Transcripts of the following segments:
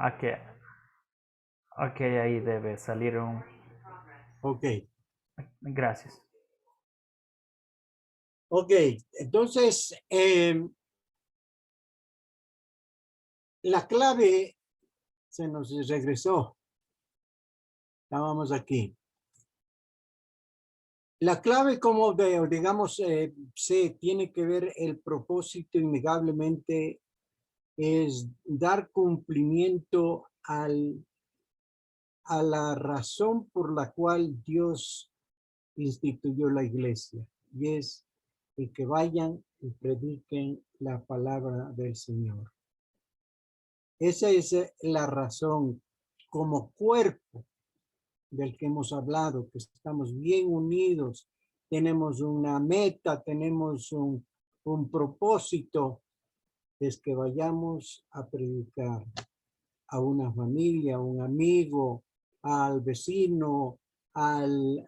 Ok, ok, ahí debe salir un... Ok. Gracias. Ok. Entonces, la clave se nos regresó. Estábamos aquí. La clave, como veo, digamos, se tiene que ver el propósito innegablemente es dar cumplimiento a la razón por la cual Dios instituyó la iglesia, y es el que vayan y prediquen la palabra del Señor. Esa es la razón como cuerpo del que hemos hablado, que estamos bien unidos, tenemos una meta, tenemos un propósito, es que vayamos a predicar a una familia, a un amigo, al vecino, al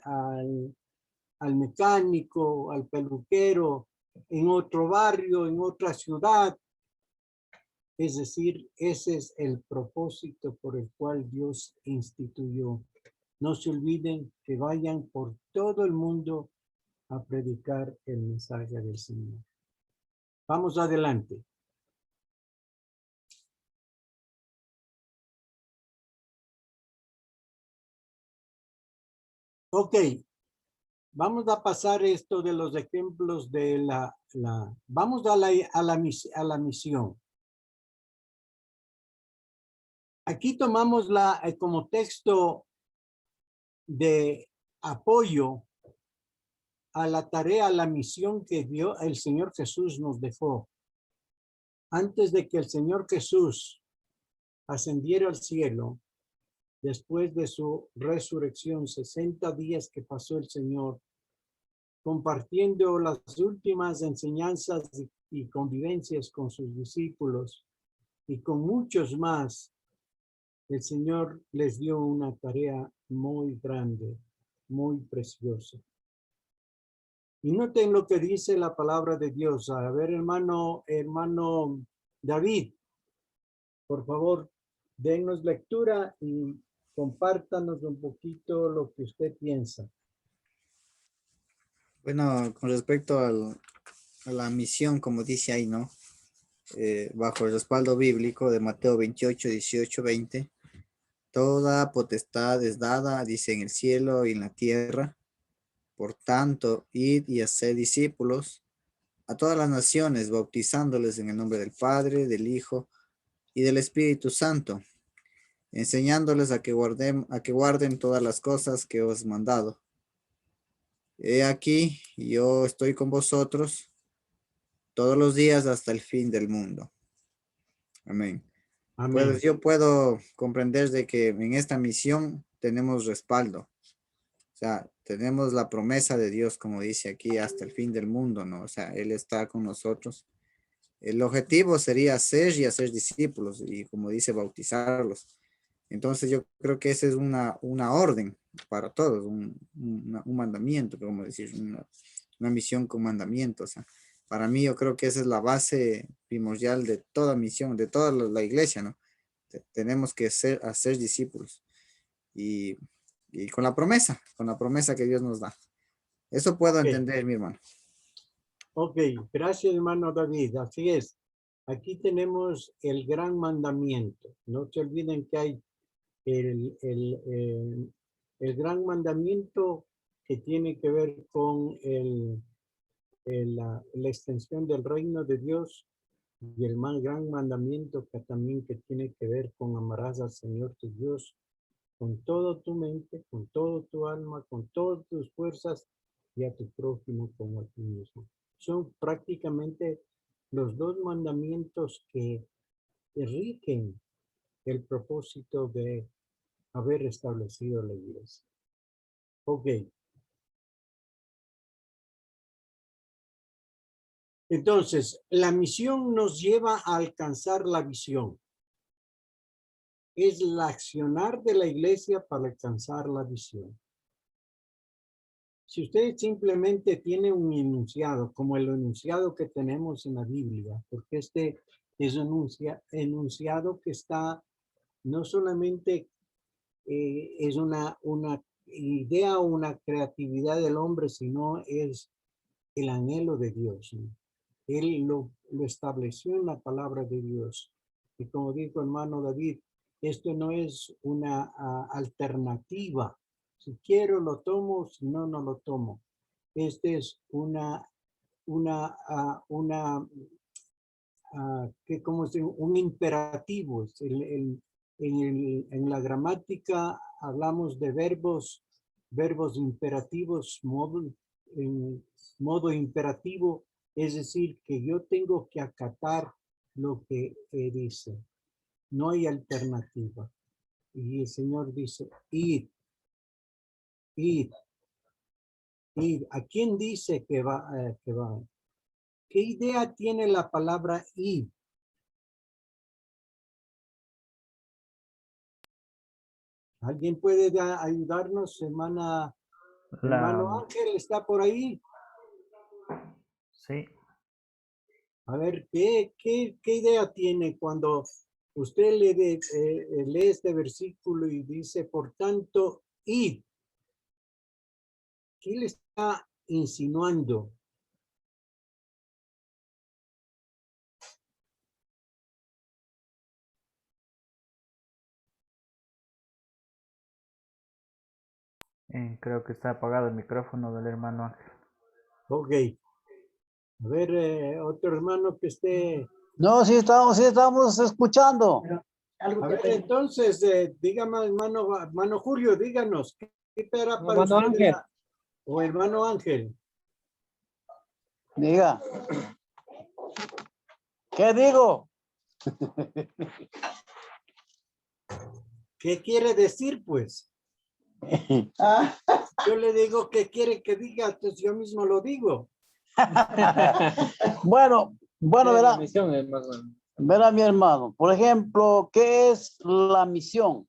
mecánico, al peluquero, en otro barrio, en otra ciudad. Es decir, ese es el propósito por el cual Dios instituyó. No se olviden que vayan por todo el mundo a predicar el mensaje del Señor. Vamos adelante. Ok, vamos a pasar esto de los ejemplos de vamos a la misión. Aquí tomamos como texto de apoyo a la tarea, a la misión que dio el Señor Jesús nos dejó. Antes de que el Señor Jesús ascendiera al cielo, después de su resurrección, 60 días que pasó el Señor compartiendo las últimas enseñanzas y convivencias con sus discípulos y con muchos más, el Señor les dio una tarea muy grande, muy preciosa. Y noten lo que dice la palabra de Dios. A ver, hermano David, por favor, denos lectura y compártanos un poquito lo que usted piensa. Bueno, con respecto a la misión, como dice ahí, ¿no? Bajo el respaldo bíblico de Mateo 28, 18, 20, toda potestad es dada, dice, en el cielo y en la tierra. Por tanto, id y haced discípulos a todas las naciones, bautizándoles en el nombre del Padre, del Hijo y del Espíritu Santo, enseñándoles a que guarden todas las cosas que os he mandado. He aquí, yo estoy con vosotros todos los días hasta el fin del mundo. Amén. Amén. Pues yo puedo comprender de que en esta misión tenemos respaldo. O sea, tenemos la promesa de Dios, como dice aquí, hasta el fin del mundo, ¿no? O sea, Él está con nosotros. El objetivo sería ser y hacer discípulos y, como dice, bautizarlos. Entonces yo creo que esa es una orden para todos, un mandamiento, como decir, una misión con mandamientos. O sea, para mí yo creo que esa es la base primordial de toda misión, de toda la iglesia, ¿no? Tenemos que hacer discípulos y, y con la promesa que Dios nos da. Eso puedo Ok. entender, mi hermano. Ok, gracias hermano David. Así es. Aquí tenemos el gran mandamiento. No se olviden que hay el gran mandamiento que tiene que ver con la extensión del reino de Dios y el más gran mandamiento que también que tiene que ver con amarás al Señor tu Dios con toda tu mente, con toda tu alma, con todas tus fuerzas y a tu prójimo como a ti mismo. Son prácticamente los dos mandamientos que rigen el propósito de haber establecido la iglesia. Ok. Entonces, la misión nos lleva a alcanzar la visión. Es el accionar de la iglesia para alcanzar la visión. Si usted simplemente tiene un enunciado, como el enunciado que tenemos en la Biblia, porque este es un enunciado que está no solamente es una idea o una creatividad del hombre, sino es el anhelo de Dios, ¿no? Él lo estableció en la palabra de Dios. Y como dijo hermano David, esto no es una alternativa. Si quiero lo tomo, si no, no lo tomo. Este es ¿cómo se dice? Un imperativo. En la gramática hablamos de verbos imperativos, en modo imperativo, es decir, que yo tengo que acatar lo que dice. No hay alternativa. Y el Señor dice, id, id, id. ¿A quién dice que va? ¿Qué idea tiene la palabra id? ¿Alguien puede ayudarnos, hermano Ángel? ¿Está por ahí? Sí. A ver, ¿qué idea tiene cuando usted lee este versículo y dice, por tanto, id? ¿Qué le está insinuando? Creo que está apagado el micrófono del hermano Ángel. Ok. A ver, otro hermano que esté. No, sí estamos escuchando. A ver, entonces, dígame, hermano Julio, díganos, ¿qué era para Hermano usted Ángel. o hermano Ángel? Diga. ¿Qué digo? ¿Qué quiere decir, pues? Yo le digo, ¿qué quiere que diga? Entonces yo mismo lo digo. Bueno, La verá, misión es más verá mi hermano. Por ejemplo, ¿qué es la misión?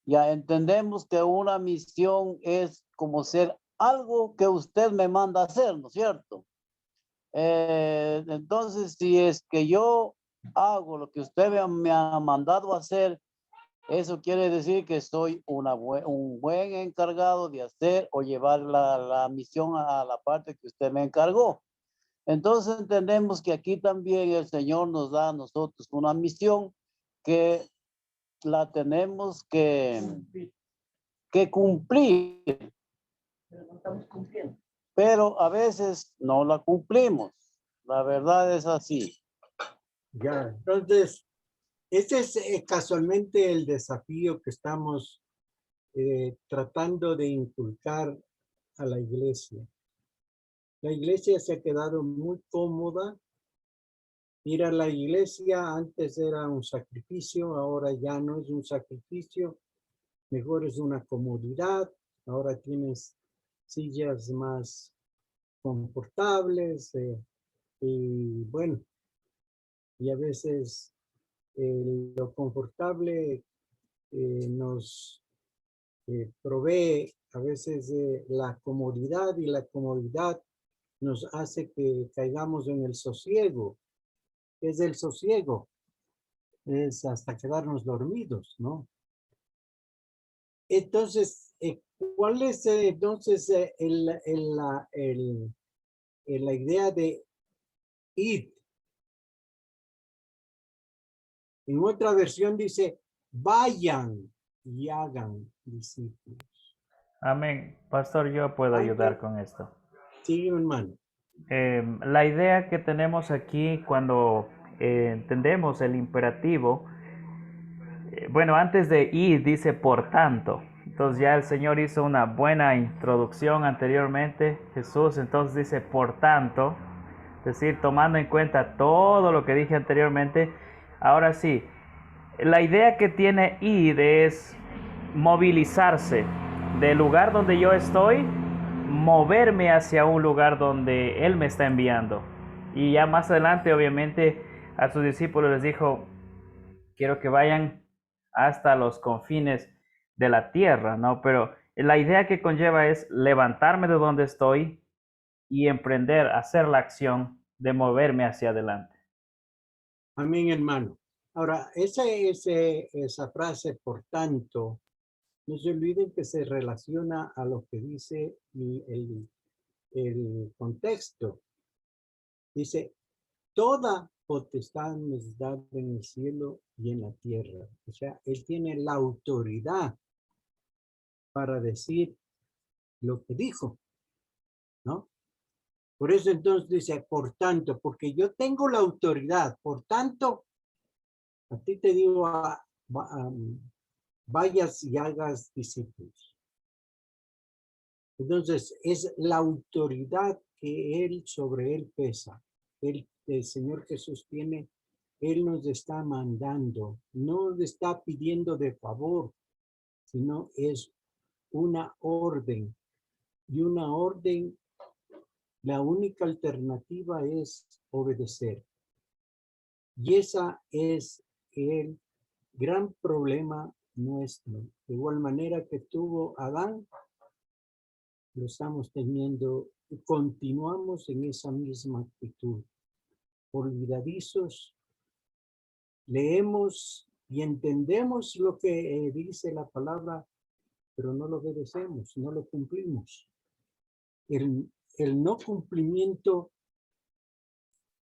Ya entendemos que una misión es como ser algo que usted me manda a hacer, ¿no es cierto? Entonces, si es que yo hago lo que usted me ha mandado a hacer, eso quiere decir que soy un buen encargado de hacer o llevar la misión a la parte que usted me encargó. Entonces entendemos que aquí también el Señor nos da a nosotros una misión que la tenemos que cumplir. Pero no estamos cumpliendo. Pero a veces no la cumplimos. La verdad es así. Ya, entonces, este es casualmente el desafío que estamos tratando de inculcar a la iglesia. La iglesia se ha quedado muy cómoda. Ir a la iglesia antes era un sacrificio, ahora ya no es un sacrificio, mejor es una comodidad. Ahora tienes sillas más confortables y bueno, y a veces lo confortable nos provee a veces la comodidad, y la comodidad nos hace que caigamos en el sosiego. ¿Qué es el sosiego? Es hasta quedarnos dormidos, ¿no? Entonces, ¿cuál es entonces la idea de ir? En otra versión dice, vayan y hagan discípulos. Amén. Pastor, yo puedo Ángel. ayudar con esto. Sí, hermano. La idea que tenemos aquí cuando entendemos el imperativo, bueno, antes de ir dice por tanto. Entonces ya el Señor hizo una buena introducción anteriormente, Jesús, entonces dice por tanto, es decir, tomando en cuenta todo lo que dije anteriormente. Ahora sí, la idea que tiene ir es movilizarse del lugar donde yo estoy, moverme hacia un lugar donde Él me está enviando. Y ya más adelante, obviamente, a sus discípulos les dijo, quiero que vayan hasta los confines de la tierra, ¿no? Pero la idea que conlleva es levantarme de donde estoy y emprender, hacer la acción de moverme hacia adelante. Amén, hermano. Ahora, esa frase, por tanto, no se olviden que se relaciona a lo que dice el contexto. Dice, toda potestad nos da en el cielo y en la tierra. O sea, él tiene la autoridad para decir lo que dijo, ¿no? Por eso entonces dice, por tanto, porque yo tengo la autoridad, por tanto, a ti te digo, vayas y hagas discípulos. Entonces, es la autoridad que sobre él pesa. El Señor Jesús tiene, él nos está mandando, no le está pidiendo de favor, sino es una orden. Y una orden, la única alternativa es obedecer. Y esa es el gran problema nuestro. De igual manera que tuvo Adán, lo estamos teniendo y continuamos en esa misma actitud. Olvidadizos, leemos y entendemos lo que dice la palabra, pero no lo obedecemos, no lo cumplimos. El no cumplimiento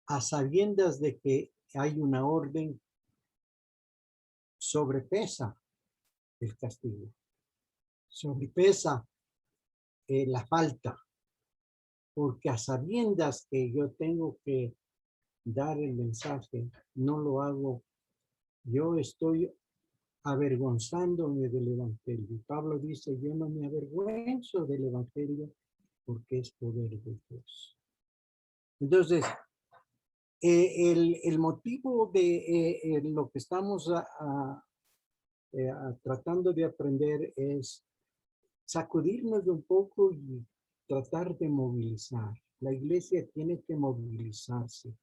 a sabiendas de que hay una orden sobrepesa el castigo, sobrepesa la falta, porque a sabiendas que yo tengo que dar el mensaje, no lo hago, yo estoy avergonzándome del evangelio. Pablo dice, yo no me avergüenzo del evangelio porque es poder de Dios. Entonces, el motivo de lo que estamos tratando de aprender es sacudirnos un poco y tratar de movilizar. La iglesia tiene que movilizarse,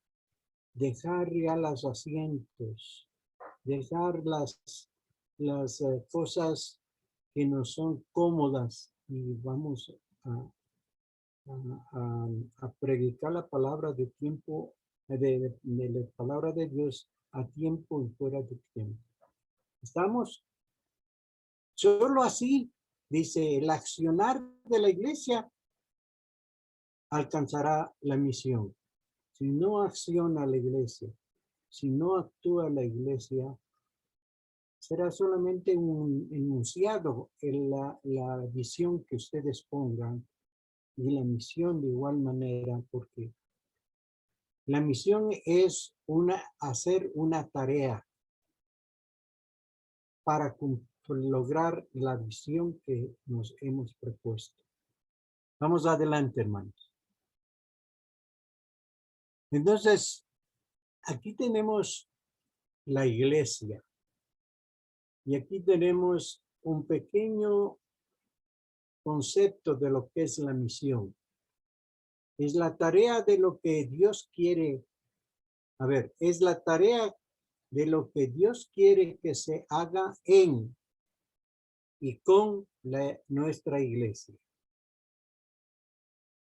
dejar ya los asientos, dejar las cosas que no son cómodas y vamos a predicar la palabra de tiempo, de la palabra de Dios a tiempo y fuera de tiempo. ¿Estamos? Solo así, dice, el accionar de la iglesia alcanzará la misión. Si no acciona la iglesia, si no actúa la iglesia, será solamente un enunciado en la visión que ustedes pongan y la misión de igual manera, porque la misión es hacer una tarea para lograr la visión que nos hemos propuesto. Vamos adelante, hermanos. Entonces, aquí tenemos la iglesia y aquí tenemos un pequeño concepto de lo que es la misión. Es la tarea de lo que Dios quiere. A ver, es la tarea de lo que Dios quiere que se haga en y con nuestra iglesia.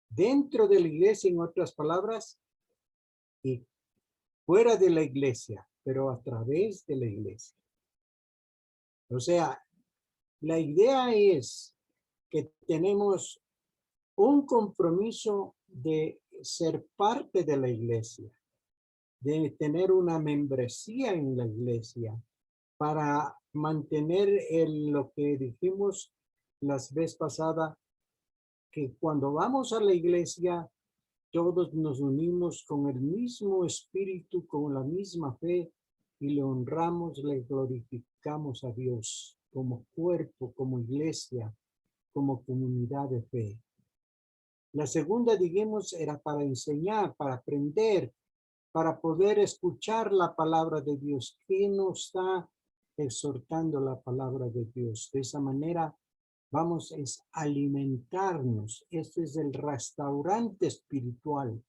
Dentro de la iglesia, en otras palabras, y fuera de la iglesia, pero a través de la iglesia. O sea, la idea es que tenemos un compromiso de ser parte de la iglesia, de tener una membresía en la iglesia para mantener lo que dijimos las veces pasadas, que cuando vamos a la iglesia, todos nos unimos con el mismo espíritu, con la misma fe, y le honramos, le glorificamos a Dios como cuerpo, como iglesia, como comunidad de fe. La segunda, digamos, era para enseñar, para aprender, para poder escuchar la palabra de Dios. ¿Qué nos está exhortando la palabra de Dios? De esa manera vamos a alimentarnos. Este es el restaurante espiritual.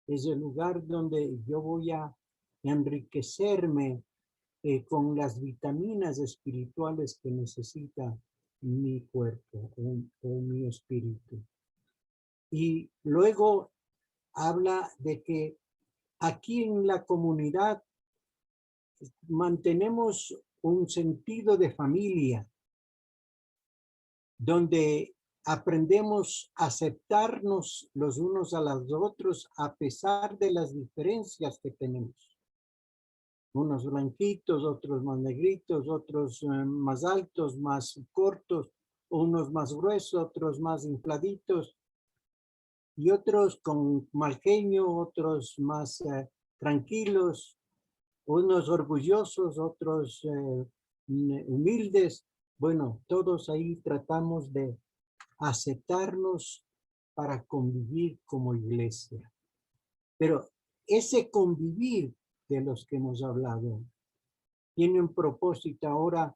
Es el lugar donde yo voy a enriquecerme con las vitaminas espirituales que necesita mi cuerpo o mi espíritu. Y luego habla de que aquí en la comunidad mantenemos un sentido de familia, donde aprendemos a aceptarnos los unos a los otros a pesar de las diferencias que tenemos. Unos blanquitos, otros más negritos, otros más altos, más cortos, unos más gruesos, otros más infladitos, y otros con mal genio, otros más tranquilos, unos orgullosos, otros humildes. Bueno, todos ahí tratamos de aceptarnos para convivir como iglesia. Pero ese convivir de los que hemos hablado tiene un propósito. Ahora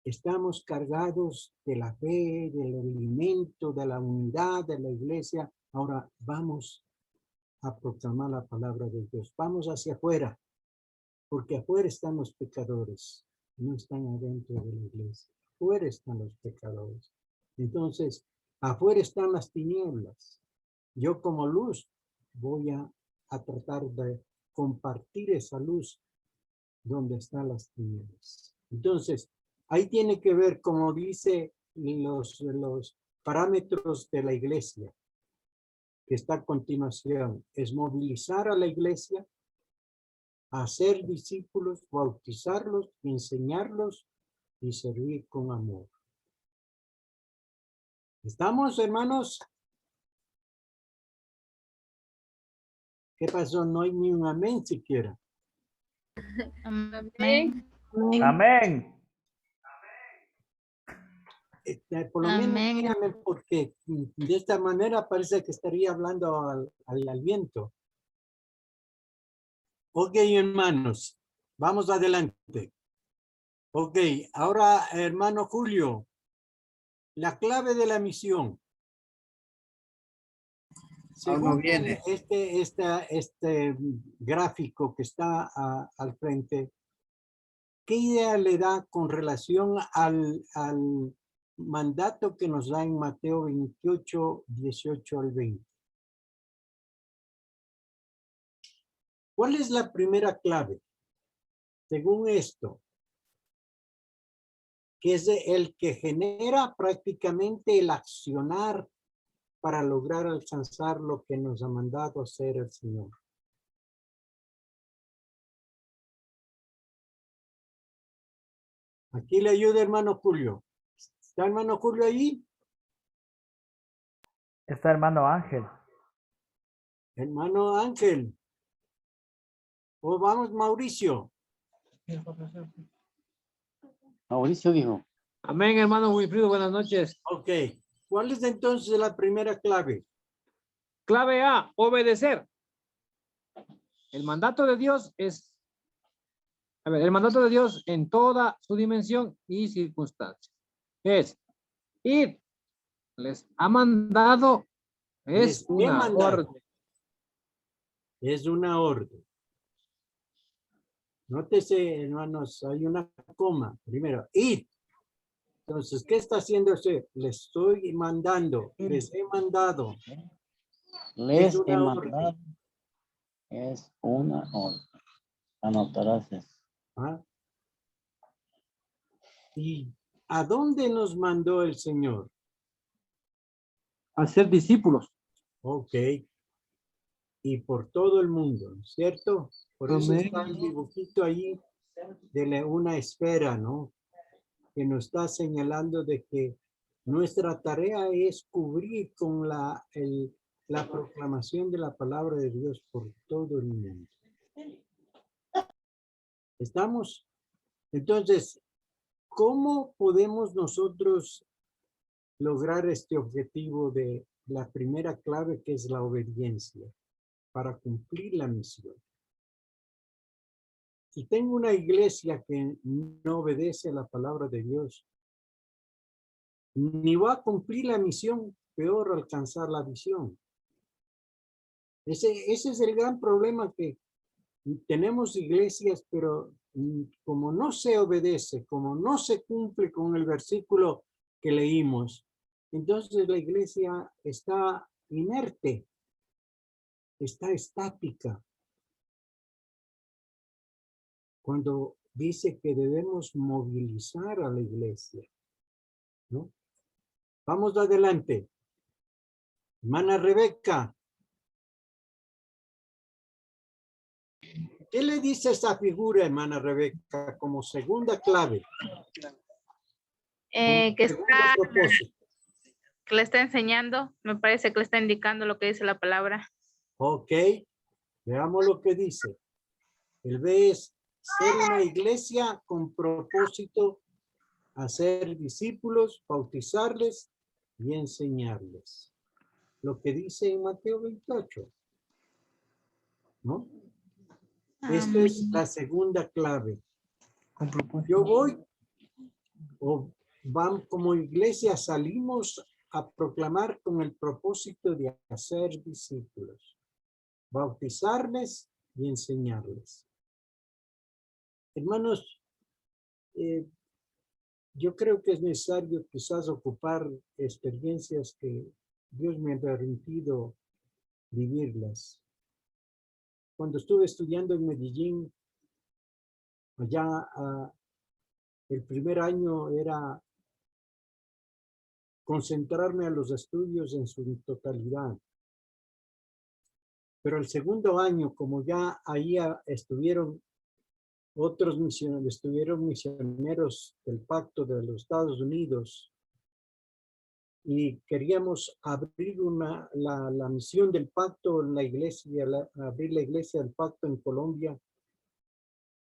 estamos cargados de la fe, del alimento, de la unidad de la iglesia. Ahora vamos a proclamar la palabra de Dios. Vamos hacia afuera, porque afuera están los pecadores, no están adentro de la iglesia. Afuera están los pecadores. Entonces, afuera están las tinieblas. Yo como luz voy a tratar de compartir esa luz donde están las tinieblas. Entonces, ahí tiene que ver, como dice los parámetros de la iglesia, que está a continuación, es movilizar a la iglesia, hacer discípulos, bautizarlos, enseñarlos y servir con amor. ¿Estamos, hermanos? ¿Qué pasó? No hay ni un amén siquiera. Amén. Amén. Por lo menos Amén. díganme, porque de esta manera parece que estaría hablando al viento. Ok, hermanos, vamos adelante. Ok, ahora, hermano Julio, la clave de la misión. Aún no Según viene. este gráfico que está al frente, ¿qué idea le da con relación al mandato que nos da en Mateo 28, 18 al 20? ¿Cuál es la primera clave? Según esto, que es el que genera prácticamente el accionar para lograr alcanzar lo que nos ha mandado hacer el Señor. Aquí le ayuda hermano Julio. ¿Está hermano Julio ahí? Está hermano Ángel. Hermano Ángel. O vamos Mauricio. Mauricio dijo. Amén, hermano Wilfrido, buenas noches. Ok. ¿Cuál es entonces la primera clave? Clave A, obedecer. El mandato de Dios es, el mandato de Dios en toda su dimensión y circunstancia es ir. Les ha mandado, es Les he una mandado. orden. Es una orden. Nótese, hermanos, hay una coma. Primero, ir. Entonces, ¿qué está haciendo usted? Les estoy mandando. Les he mandado. Les una he orden. mandado. Es una orden. Anotarás eso. ¿Ah? ¿Y a dónde nos mandó el Señor? A ser discípulos. Ok. Y por todo el mundo, ¿cierto? Por eso Amén. está el dibujito ahí de una esfera, ¿no? Que nos está señalando de que nuestra tarea es cubrir con la proclamación de la palabra de Dios por todo el mundo. ¿Estamos? Entonces, ¿cómo podemos nosotros lograr este objetivo de la primera clave, que es la obediencia, para cumplir la misión? Si tengo una iglesia que no obedece a la palabra de Dios, ni va a cumplir la misión, peor alcanzar la visión. Ese es el gran problema, que tenemos iglesias, pero como no se obedece, como no se cumple con el versículo que leímos, entonces la iglesia está inerte, está estática. cuando dice que debemos movilizar a la iglesia, ¿no? Vamos adelante. Hermana Rebeca. ¿Qué le dice esa figura, hermana Rebeca, como segunda clave? Que Segundo está, propósito. que le está enseñando, me parece que le está indicando lo que dice la palabra. Ok, veamos lo que dice. El B es ser una iglesia con propósito, hacer discípulos, bautizarles y enseñarles. Lo que dice en Mateo 28, ¿no? Esta es la segunda clave. Yo voy, o van como iglesia, salimos a proclamar con el propósito de hacer discípulos, bautizarles y enseñarles. Hermanos, yo creo que es necesario quizás ocupar experiencias que Dios me ha permitido vivirlas. Cuando estuve estudiando en Medellín, allá el primer año era concentrarme a los estudios en su totalidad. Pero el segundo año, como ya ahí estuvieron otros misioneros, del Pacto de los Estados Unidos, y queríamos abrir la misión del pacto en la iglesia, abrir la iglesia del pacto en Colombia,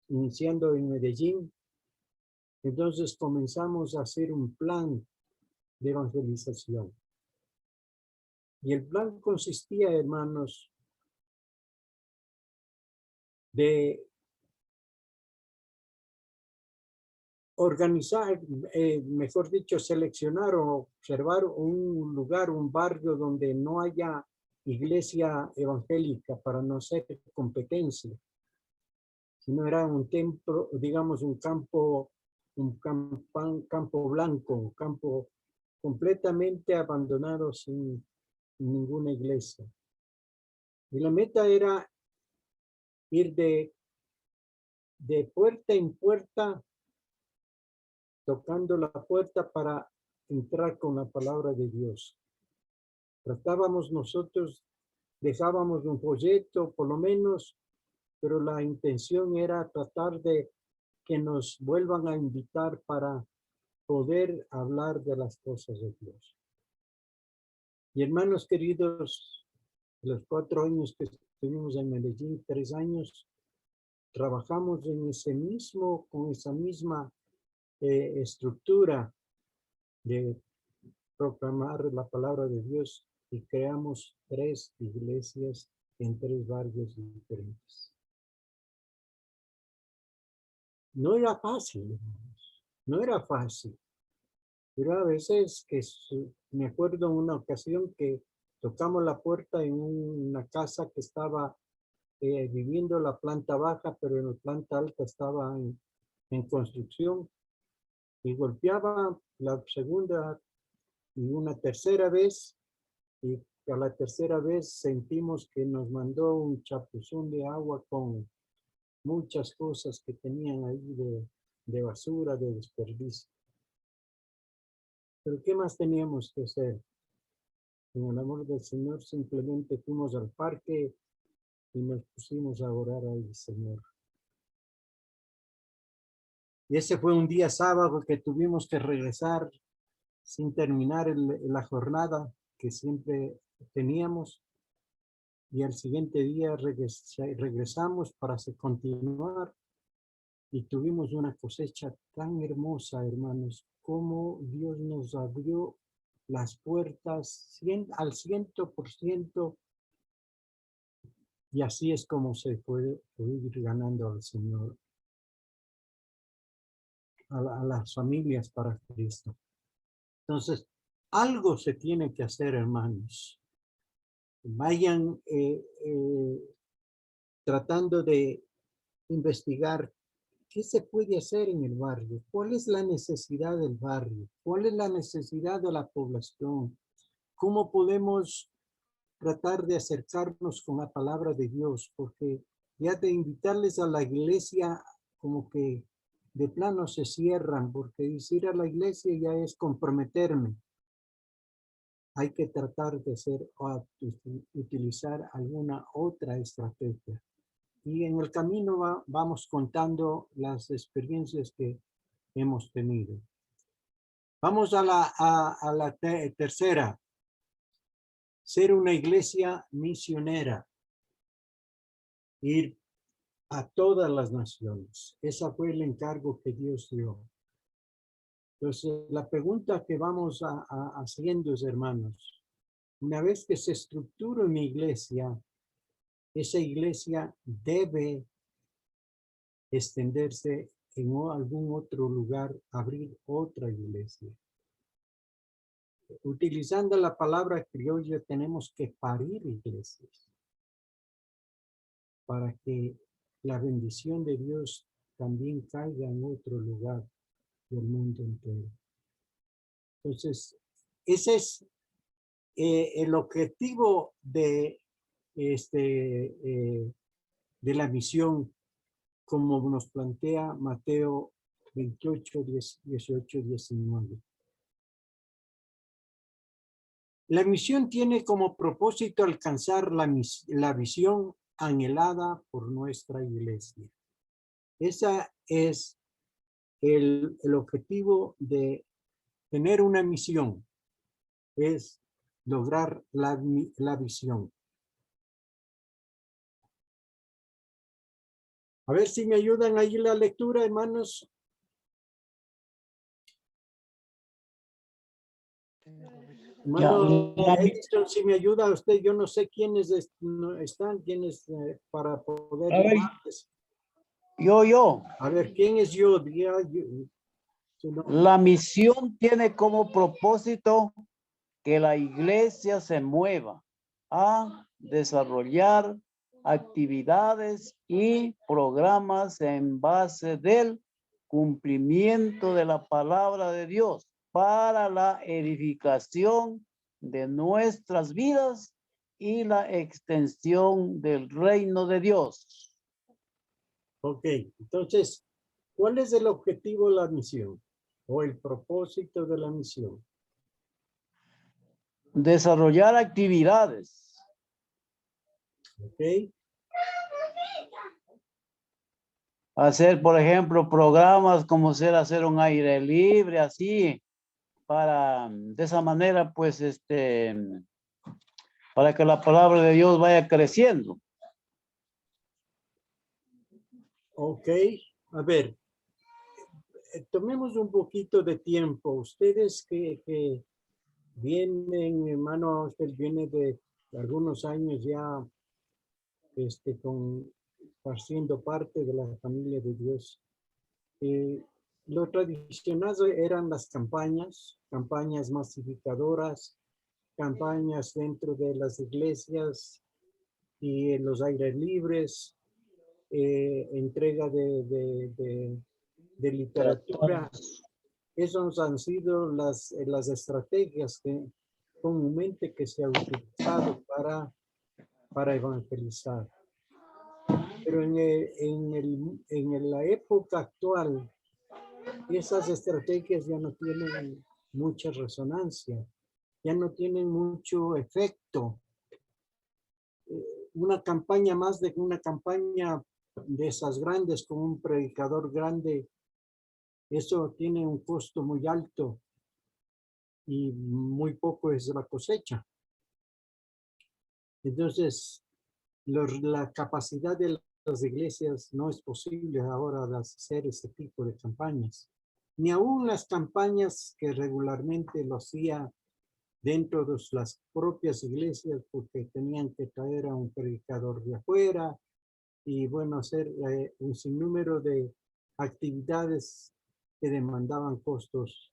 iniciando en Medellín. Entonces comenzamos a hacer un plan de evangelización. Y el plan consistía, hermanos, de organizar, mejor dicho, seleccionar o observar un lugar, un barrio donde no haya iglesia evangélica para no hacer competencia, sino era un templo, digamos, un campo blanco, un campo completamente abandonado sin ninguna iglesia. Y la meta era ir de puerta en puerta, tocando la puerta para entrar con la palabra de Dios. Tratábamos nosotros, dejábamos un folleto por lo menos, pero la intención era tratar de que nos vuelvan a invitar para poder hablar de las cosas de Dios. Y hermanos queridos, los 4 años que estuvimos en Medellín, 3 años, trabajamos en con esa misma estructura de proclamar la palabra de Dios, y creamos 3 iglesias en 3 barrios diferentes. No era fácil, no era fácil, pero a veces me acuerdo en una ocasión que tocamos la puerta en una casa que estaba viviendo la planta baja, pero en la planta alta estaba en construcción, y golpeaba la segunda y una tercera vez, y a la tercera vez sentimos que nos mandó un chapuzón de agua con muchas cosas que tenían ahí de basura, de desperdicio. Pero ¿qué más teníamos que hacer? En el amor del Señor simplemente fuimos al parque y nos pusimos a orar al Señor. Y ese fue un día sábado que tuvimos que regresar sin terminar la jornada que siempre teníamos. Y al siguiente día regresamos para continuar, y tuvimos una cosecha tan hermosa, hermanos, como Dios nos abrió las puertas al 100%, y así es como se puede ir ganando al Señor, a las familias para Cristo. Entonces, algo se tiene que hacer, hermanos. Vayan tratando de investigar qué se puede hacer en el barrio, cuál es la necesidad del barrio, cuál es la necesidad de la población, cómo podemos tratar de acercarnos con la palabra de Dios, porque ya de invitarles a la iglesia como que de plano se cierran, porque ir a la iglesia ya es comprometerme. Hay que tratar de utilizar alguna otra estrategia. Y en el camino vamos contando las experiencias que hemos tenido. Vamos a la tercera. Ser una iglesia misionera. Ir a todas las naciones. Ese fue el encargo que Dios dio. Entonces, la pregunta que vamos haciendo es, hermanos, una vez que se estructura una iglesia, esa iglesia debe extenderse en algún otro lugar, abrir otra iglesia. Utilizando la palabra criolla, tenemos que parir iglesias para que la bendición de Dios también caiga en otro lugar del mundo entero. Entonces, ese es el objetivo de la misión, como nos plantea Mateo 28, 18, 19. La misión tiene como propósito alcanzar la visión anhelada por nuestra iglesia. Ese es el objetivo de tener una misión, es lograr la visión. A ver si me ayudan ahí la lectura, hermanos. Hermano Edison, si me ayuda usted, yo no sé quiénes están, quiénes para poder llamarles. Yo. A ver, ¿quién es yo? La misión tiene como propósito que la iglesia se mueva a desarrollar actividades y programas en base del cumplimiento de la palabra de Dios para la edificación de nuestras vidas y la extensión del reino de Dios. Ok, entonces, ¿cuál es el objetivo de la misión o el propósito de la misión? Desarrollar actividades. Ok. Hacer, por ejemplo, programas como hacer un aire libre, así, para, de esa manera, pues, para que la palabra de Dios vaya creciendo. Ok, a ver, tomemos un poquito de tiempo. Ustedes que vienen, hermano, usted viene de algunos años ya siendo parte de la familia de Dios. Lo tradicional eran las campañas masificadoras, campañas dentro de las iglesias y en los aires libres, entrega de literatura. Esas han sido las estrategias que comúnmente que se ha utilizado para evangelizar. Pero en la época actual, esas estrategias ya no tienen mucha resonancia, ya no tienen mucho efecto. Una campaña más de una campaña de esas grandes con un predicador grande, eso tiene un costo muy alto y muy poco es la cosecha. Entonces, la capacidad de las iglesias no es posible ahora de hacer ese tipo de campañas. Ni aún las campañas que regularmente lo hacía dentro de las propias iglesias, porque tenían que traer a un predicador de afuera y, bueno, hacer un sinnúmero de actividades que demandaban costos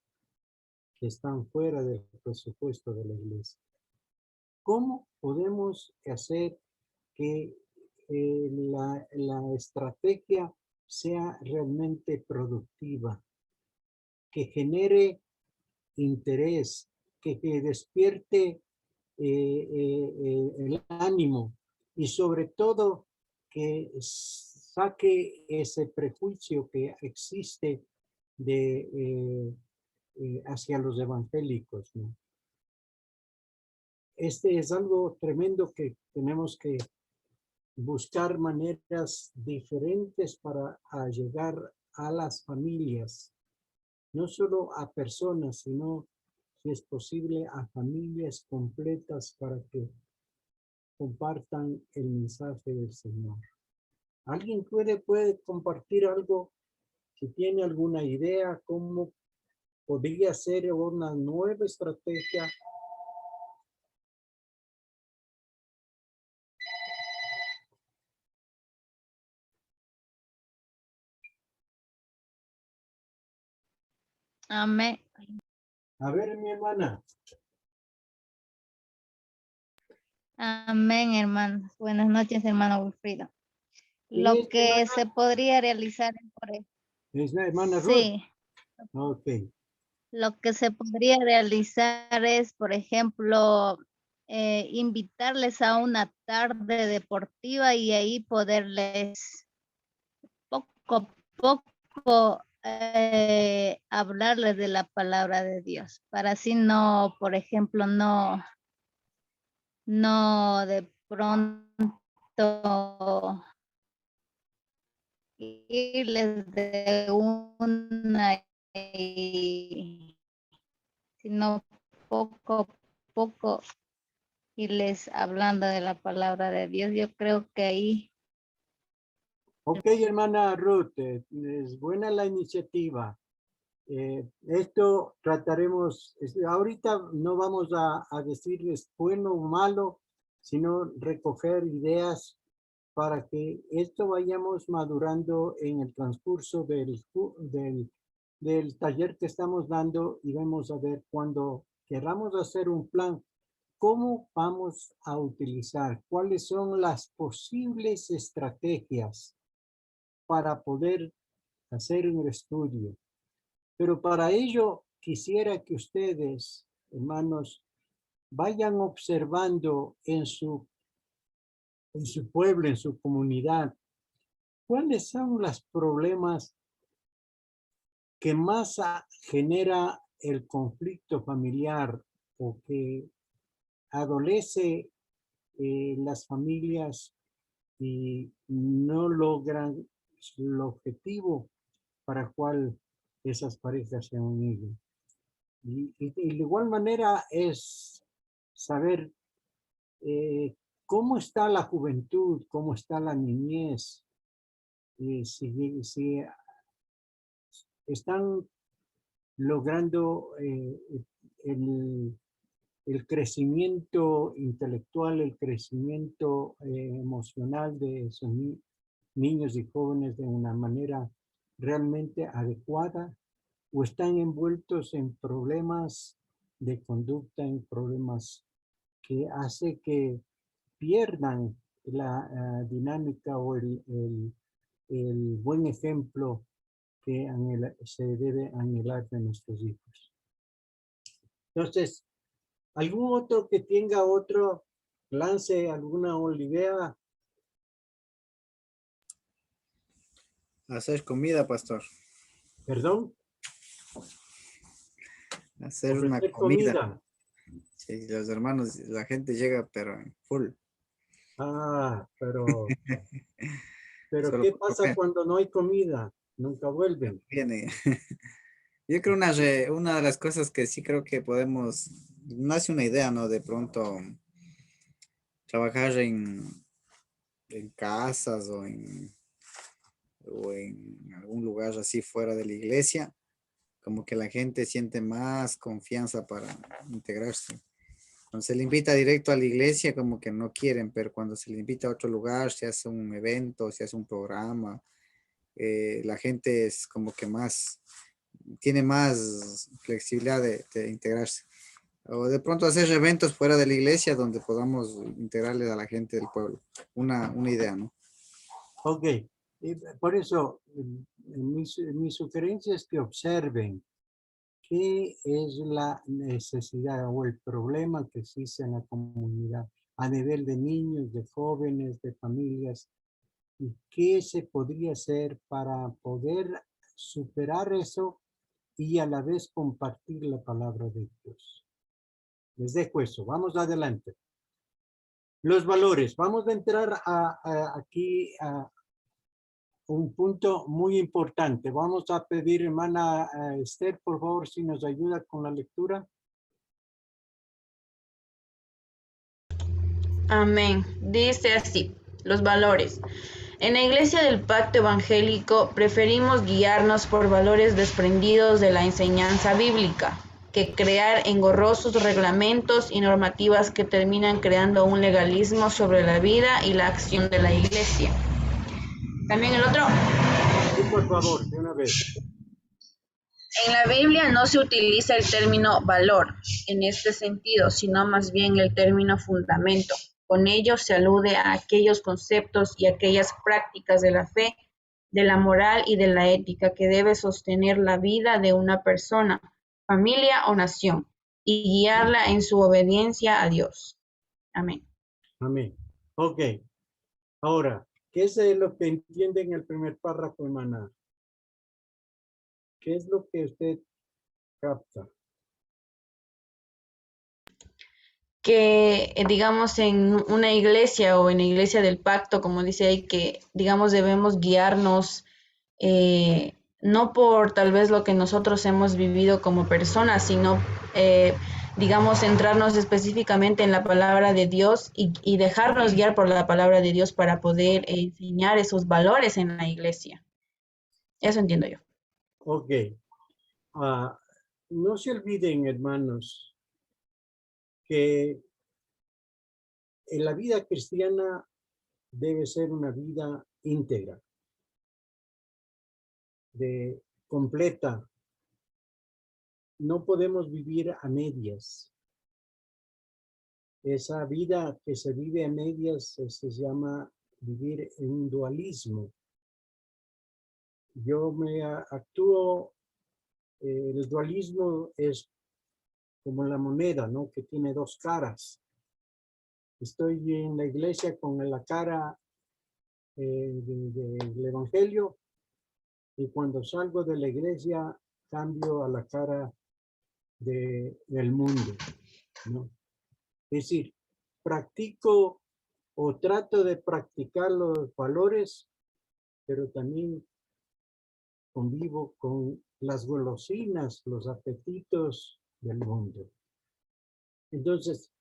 que están fuera del presupuesto de la iglesia. ¿Cómo podemos hacer que la estrategia sea realmente productiva, que genere interés, que despierte el ánimo y sobre todo que saque ese prejuicio que existe hacia los evangélicos, ¿no? Este es algo tremendo que tenemos que buscar maneras diferentes para llegar a las familias, no solo a personas, sino, si es posible, a familias completas para que compartan el mensaje del Señor. ¿Alguien puede compartir algo? Si tiene alguna idea, cómo podría ser una nueva estrategia. Amén. A ver, mi hermana. Amén, hermano. Buenas noches, hermano Wilfrido. ¿Quién Lo es, que hermana? se podría realizar por ¿Es la hermana Ruth? sí, Ok. lo que se podría realizar es, por ejemplo, invitarles a una tarde deportiva y ahí poderles poco a poco hablarles de la palabra de Dios, para así no, por ejemplo, no de pronto irles de una sino poco a poco irles hablando de la palabra de Dios. Yo creo que ahí. Ok, hermana Ruth, es buena la iniciativa. Esto trataremos, ahorita no vamos a decirles bueno o malo, sino recoger ideas para que esto vayamos madurando en el transcurso del taller que estamos dando y vamos a ver cuando queramos hacer un plan, cómo vamos a utilizar, cuáles son las posibles estrategias para poder hacer un estudio. Pero para ello quisiera que ustedes, hermanos, vayan observando en su pueblo, en su comunidad, cuáles son los problemas que más genera el conflicto familiar o que adolece las familias y no logran el objetivo para el cual esas parejas se han unido. Y de igual manera es saber cómo está la juventud, cómo está la niñez, si están logrando el crecimiento intelectual, el crecimiento emocional de esos niños y jóvenes de una manera realmente adecuada, o están envueltos en problemas de conducta, en problemas que hace que pierdan la dinámica o el buen ejemplo que se debe anhelar de nuestros hijos. Entonces, ¿algún otro que tenga otro lance, alguna idea? Hacer comida, pastor. ¿Perdón? Hacer una Ofrecer comida. comida. Sí, los hermanos, la gente llega, pero en full. Ah, pero Solo ¿qué por pasa comer. cuando no hay comida? Nunca vuelven. Viene. Yo creo una de las cosas que sí creo que podemos, nace una idea, ¿no? De pronto trabajar en casas o en algún lugar así fuera de la iglesia, como que la gente siente más confianza para integrarse. Cuando se le invita directo a la iglesia, como que no quieren, pero cuando se le invita a otro lugar, se hace un evento, se hace un programa, la gente es como que tiene más flexibilidad de integrarse. O de pronto hacer eventos fuera de la iglesia donde podamos integrarles a la gente del pueblo. Una idea, ¿no? Ok, y por eso mi sugerencia es que observen qué es la necesidad o el problema que existe en la comunidad a nivel de niños, de jóvenes, de familias. y qué se podría hacer para poder superar eso y a la vez compartir la palabra de Dios. Les dejo eso. Vamos adelante. Los valores. Vamos a entrar aquí a un punto muy importante. Vamos a pedir, hermana Esther, por favor, si nos ayuda con la lectura. Amén. Dice así, los valores. En la Iglesia del Pacto Evangélico preferimos guiarnos por valores desprendidos de la enseñanza bíblica que crear engorrosos reglamentos y normativas que terminan creando un legalismo sobre la vida y la acción de la Iglesia. También el otro. Sí, por favor, de una vez. En la Biblia no se utiliza el término valor en este sentido, sino más bien el término fundamento. Con ello se alude a aquellos conceptos y aquellas prácticas de la fe, de la moral y de la ética que debe sostener la vida de una persona, familia o nación y guiarla en su obediencia a Dios. Amén. Amén. Ok. Ahora, ¿qué es lo que entiende en el primer párrafo, hermana? ¿Qué es lo que usted capta? Que digamos en una iglesia o en la iglesia del pacto, como dice ahí, que digamos debemos guiarnos no por tal vez lo que nosotros hemos vivido como personas, sino digamos centrarnos específicamente en la palabra de Dios y dejarnos guiar por la palabra de Dios para poder enseñar esos valores en la iglesia. Eso entiendo yo. Ok. No se olviden, hermanos, que en la vida cristiana debe ser una vida íntegra, completa. No podemos vivir a medias. Esa vida que se vive a medias se llama vivir en un dualismo. Yo actúo, el dualismo es como la moneda, ¿no? Que tiene dos caras. Estoy en la iglesia con la cara del evangelio y cuando salgo de la iglesia cambio a la cara del mundo, ¿no? Es decir, practico o trato de practicar los valores, pero también convivo con las golosinas, los apetitos del mundo. Entonces,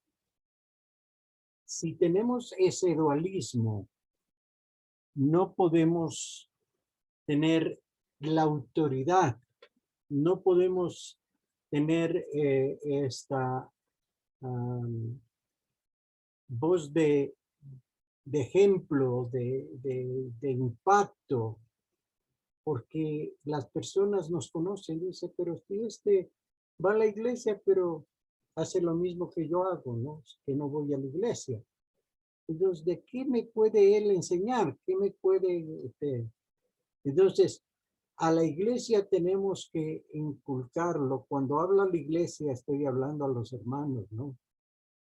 si tenemos ese dualismo, no podemos tener la autoridad, no podemos tener esta voz de ejemplo, de impacto, porque las personas nos conocen, dice, pero si este va a la iglesia, pero hace lo mismo que yo hago, ¿no? Que no voy a la iglesia. Entonces, ¿de qué me puede él enseñar? ¿Qué me puede? Entonces, a la iglesia tenemos que inculcarlo. Cuando habla la iglesia, estoy hablando a los hermanos, ¿no?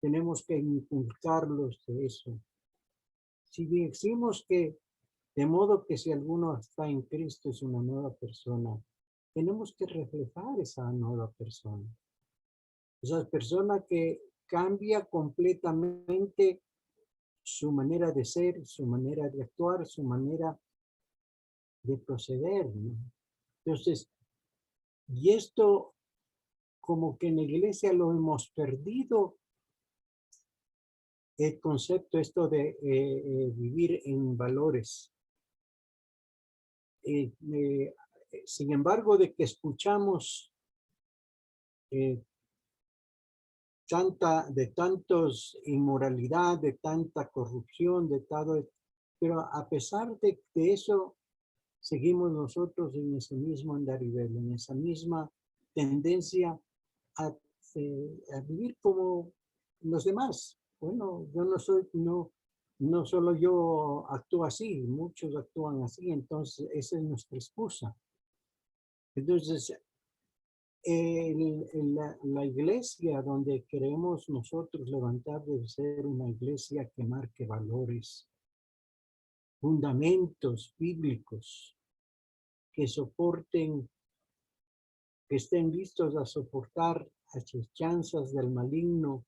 Tenemos que inculcarlos de eso. Si decimos que, de modo que si alguno está en Cristo es una nueva persona, tenemos que reflejar esa nueva persona. Esa persona que cambia completamente su manera de ser, su manera de actuar, su manera de proceder, ¿no? Entonces, y esto como que en la iglesia lo hemos perdido, el concepto esto de vivir en valores. Sin embargo, de que escuchamos de tantos inmoralidad, de tanta corrupción, de todo, pero a pesar de eso, seguimos nosotros en ese mismo andarivel, en esa misma tendencia a vivir como los demás. Bueno, yo no solo yo actúo así, muchos actúan así, entonces esa es nuestra excusa. Entonces, la iglesia donde queremos nosotros levantar debe ser una iglesia que marque valores, fundamentos bíblicos que soporten, que estén listos a soportar asechanzas del maligno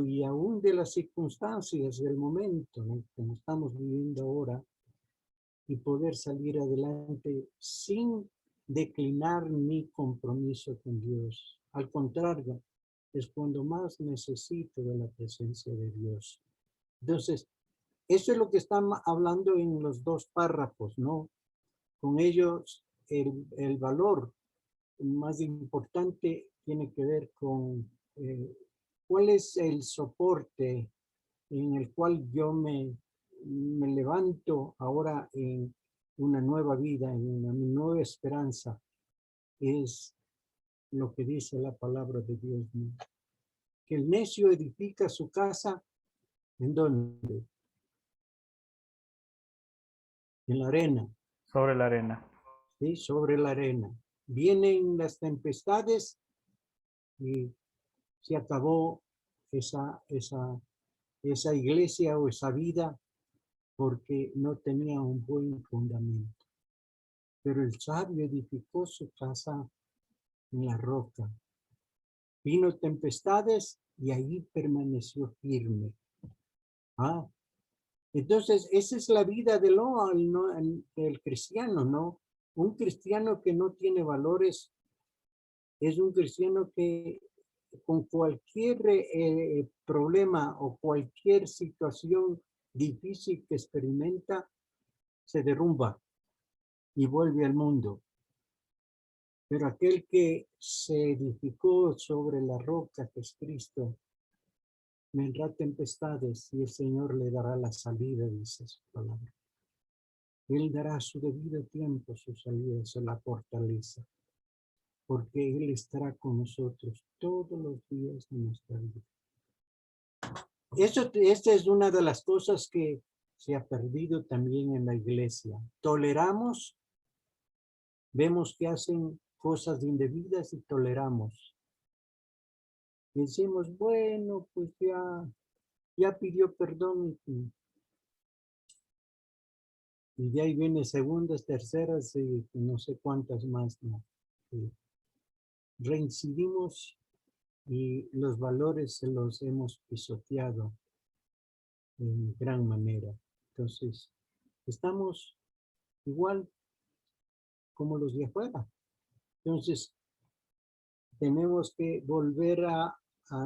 y aún de las circunstancias del momento, ¿no?, como estamos viviendo ahora, y poder salir adelante sin declinar mi compromiso con Dios. Al contrario, es cuando más necesito de la presencia de Dios. Entonces, eso es lo que están hablando en los dos párrafos, ¿no? Con ellos, el valor más importante tiene que ver con cuál es el soporte en el cual yo me levanto ahora en una nueva vida, en una nueva esperanza. Es lo que dice la palabra de Dios, ¿no? Que el necio edifica su casa, ¿en dónde? En la arena. Sobre la arena. ¿Sí? Sobre la arena. Vienen las tempestades y se acabó esa iglesia o esa vida porque no tenía un buen fundamento. Pero el sabio edificó su casa en la roca. Vino tempestades y ahí permaneció firme. Ah, entonces esa es la vida del cristiano, ¿no? Un cristiano que no tiene valores es un cristiano que con cualquier problema o cualquier situación difícil que experimenta, se derrumba y vuelve al mundo. Pero aquel que se edificó sobre la roca que es Cristo, vendrá tempestades y el Señor le dará la salida, dice su palabra. Él dará su debido tiempo, su salida, se la fortaleza, porque Él estará con nosotros todos los días de nuestra vida. Esta es una de las cosas que se ha perdido también en la iglesia. Toleramos, vemos que hacen cosas indebidas y toleramos. Decimos, bueno, pues ya pidió perdón y de ahí viene segundas, terceras y no sé cuántas más, ¿no? Reincidimos y los valores se los hemos pisoteado en gran manera. Entonces, estamos igual como los de afuera. Entonces, tenemos que volver a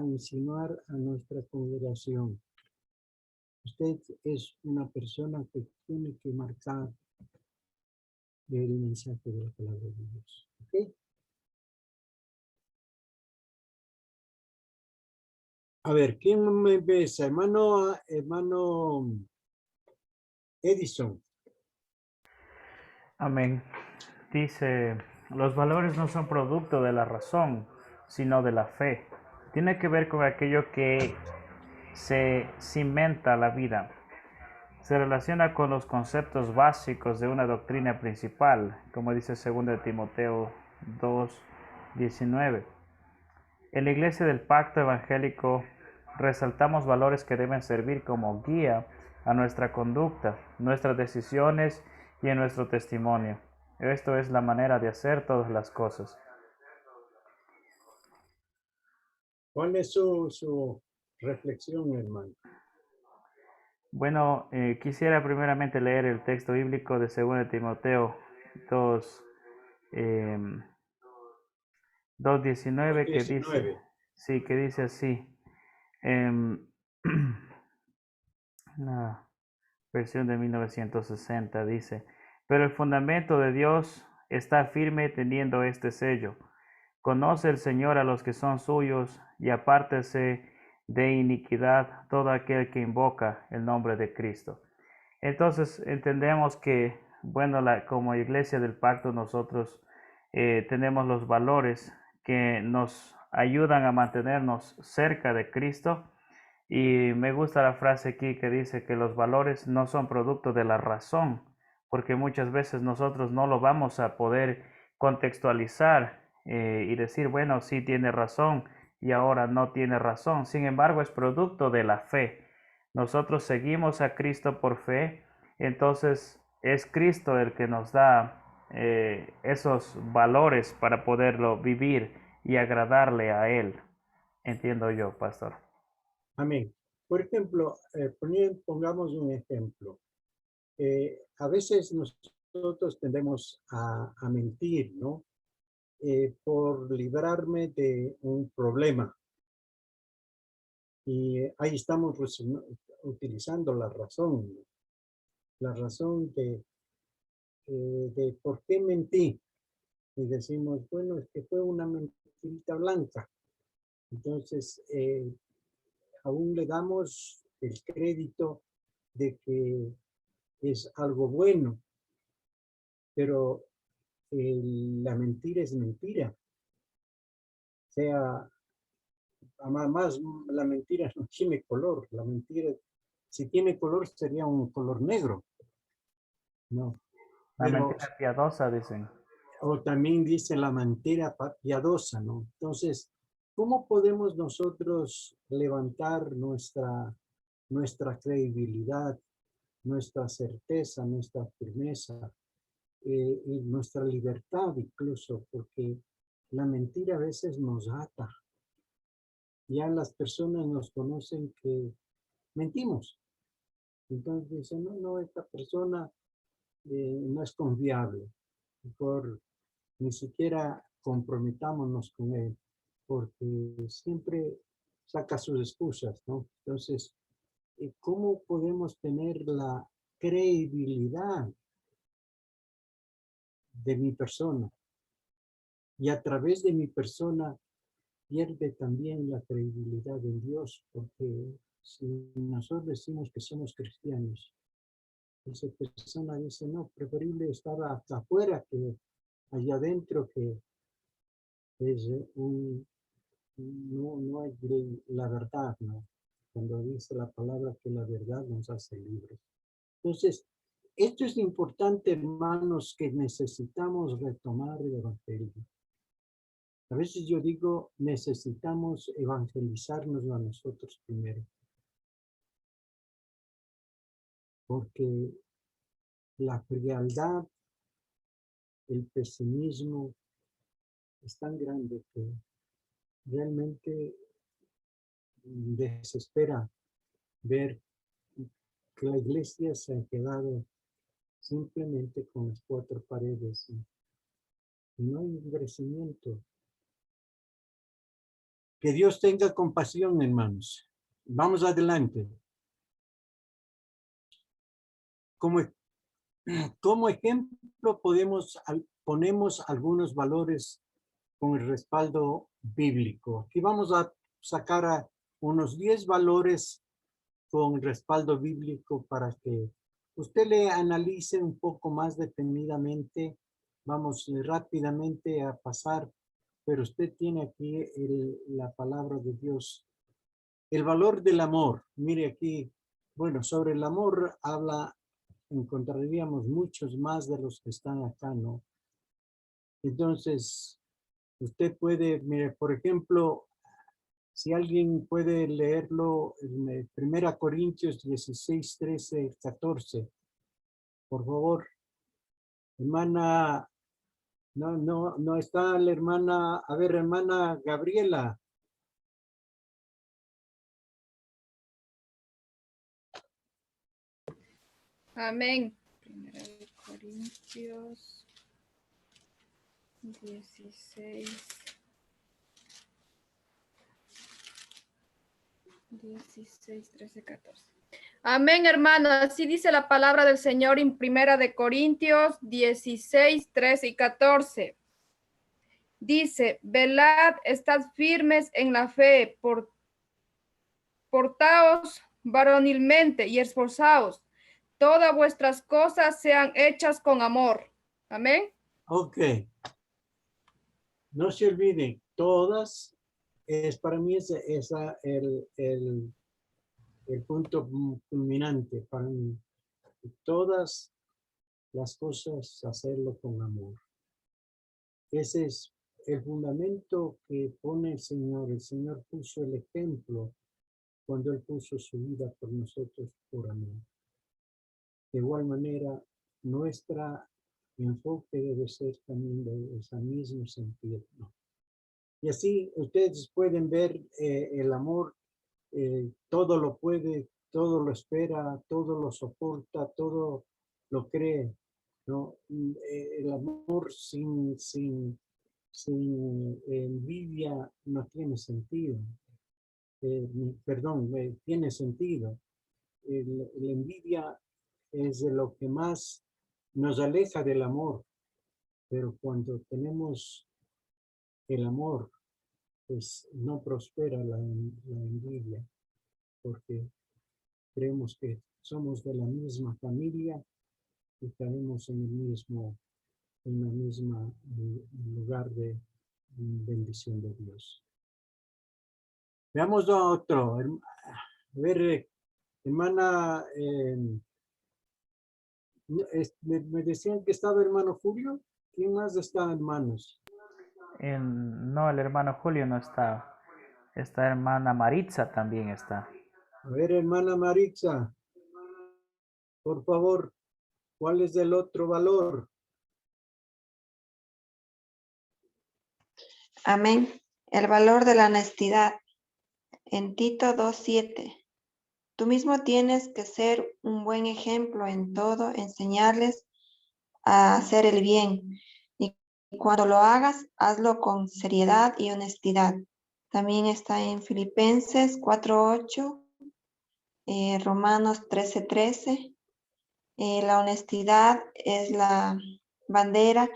insinuar a nuestra congregación. Usted es una persona que tiene que marcar el mensaje de la palabra de Dios. ¿Ok? A ver, ¿quién me empieza? Hermano Edison. Amén. Dice, los valores no son producto de la razón, sino de la fe. Tiene que ver con aquello que se cimenta la vida. Se relaciona con los conceptos básicos de una doctrina principal, como dice 2 Timoteo 2:19. En la Iglesia del Pacto Evangélico resaltamos valores que deben servir como guía a nuestra conducta, nuestras decisiones y en nuestro testimonio. Esto es la manera de hacer todas las cosas. ¿Cuál es su reflexión, hermano? Bueno, quisiera primeramente leer el texto bíblico de 2 Timoteo 2:19 que dice, 19. sí, que dice así, una versión de 1960 dice, pero el fundamento de Dios está firme teniendo este sello. Conoce el Señor a los que son suyos y apártese de iniquidad todo aquel que invoca el nombre de Cristo. Entonces entendemos que, bueno, como iglesia del pacto nosotros tenemos los valores que nos ayudan a mantenernos cerca de Cristo. Y me gusta la frase aquí que dice que los valores no son producto de la razón, porque muchas veces nosotros no lo vamos a poder contextualizar y decir, bueno, sí tiene razón y ahora no tiene razón. Sin embargo, es producto de la fe. Nosotros seguimos a Cristo por fe Entonces es Cristo el que nos da esos valores para poderlo vivir y agradarle a Él. Entiendo yo, pastor. Amén. Por ejemplo, pongamos un ejemplo. A veces nosotros tendemos a mentir, ¿no? Por librarme de un problema. Y ahí estamos utilizando la razón de por qué mentí. Y decimos, bueno, es que fue una mentirita blanca. Entonces, aún le damos el crédito de que es algo bueno, pero la mentira es mentira. O sea, además la mentira no tiene color. La mentira, si tiene color, sería un color negro. No. La Pero, mentira piadosa, dicen. o también dice la mentira piadosa, ¿no? Entonces, ¿cómo podemos nosotros levantar nuestra credibilidad, nuestra certeza, nuestra firmeza y nuestra libertad incluso? Porque la mentira a veces nos ata. Ya las personas nos conocen que mentimos. Entonces dicen, no, esta persona no es confiable. Mejor ni siquiera comprometámonos con él, porque siempre saca sus excusas, ¿no? Entonces, ¿cómo podemos tener la credibilidad de mi persona? Y a través de mi persona pierde también la credibilidad en Dios, porque si nosotros decimos que somos cristianos, esa persona dice, no, preferible estar acá afuera que allá adentro, que es no hay la verdad, ¿no? Cuando dice la palabra que la verdad nos hace libres. Entonces, esto es importante, hermanos, que necesitamos retomar el evangelio. A veces yo digo, necesitamos evangelizarnos a nosotros primero. Porque la frialdad, el pesimismo es tan grande que realmente desespera ver que la iglesia se ha quedado simplemente con las cuatro paredes y no hay un crecimiento. Que Dios tenga compasión, hermanos. Vamos adelante. Como ejemplo ponemos algunos valores con el respaldo bíblico. Aquí vamos a sacar unos 10 valores con respaldo bíblico para que usted le analice un poco más detenidamente. Vamos rápidamente a pasar, pero usted tiene aquí la palabra de Dios. El valor del amor. Mire aquí, bueno, sobre el amor encontraríamos muchos más de los que están acá, ¿no? Entonces, usted puede, mire, por ejemplo, si alguien puede leerlo en 1 Corintios 16, 13, 14. Por favor. Hermana, no está la hermana, a ver, hermana Gabriela. Amén. 1 Corintios 16. 16, 13, 14. Amén, hermano. Así dice la palabra del Señor en 1 Corintios 16, 13 y 14. Dice, velad, estad firmes en la fe, portaos varonilmente y esforzaos. Todas vuestras cosas sean hechas con amor. Amén. Ok. No se olviden, todas, para mí es el punto culminante para mí. Todas las cosas hacerlo con amor. Ese es el fundamento que pone el Señor. El Señor puso el ejemplo cuando Él puso su vida por nosotros por amor. de igual manera, nuestra enfoque debe ser también de ese mismo sentido, ¿no? Y así ustedes pueden ver el amor, todo lo puede, todo lo espera, todo lo soporta, todo lo cree, ¿no? El amor sin envidia no tiene sentido. Perdón, tiene sentido. La envidia es de lo que más nos aleja del amor, pero cuando tenemos el amor, pues no prospera la envidia, porque creemos que somos de la misma familia y caemos en la misma lugar de bendición de Dios. Veamos a otro. A ver, hermana, me decían que estaba hermano Julio. ¿Quién más está, hermanos? No, el hermano Julio no está. Esta hermana Maritza también está. A ver, hermana Maritza, por favor, ¿cuál es el otro valor? Amén. El valor de la honestidad. En Tito 2:7. Tú mismo tienes que ser un buen ejemplo en todo, enseñarles a hacer el bien. Y cuando lo hagas, hazlo con seriedad y honestidad. También está en Filipenses 4:8, Romanos 13:13. La honestidad es la bandera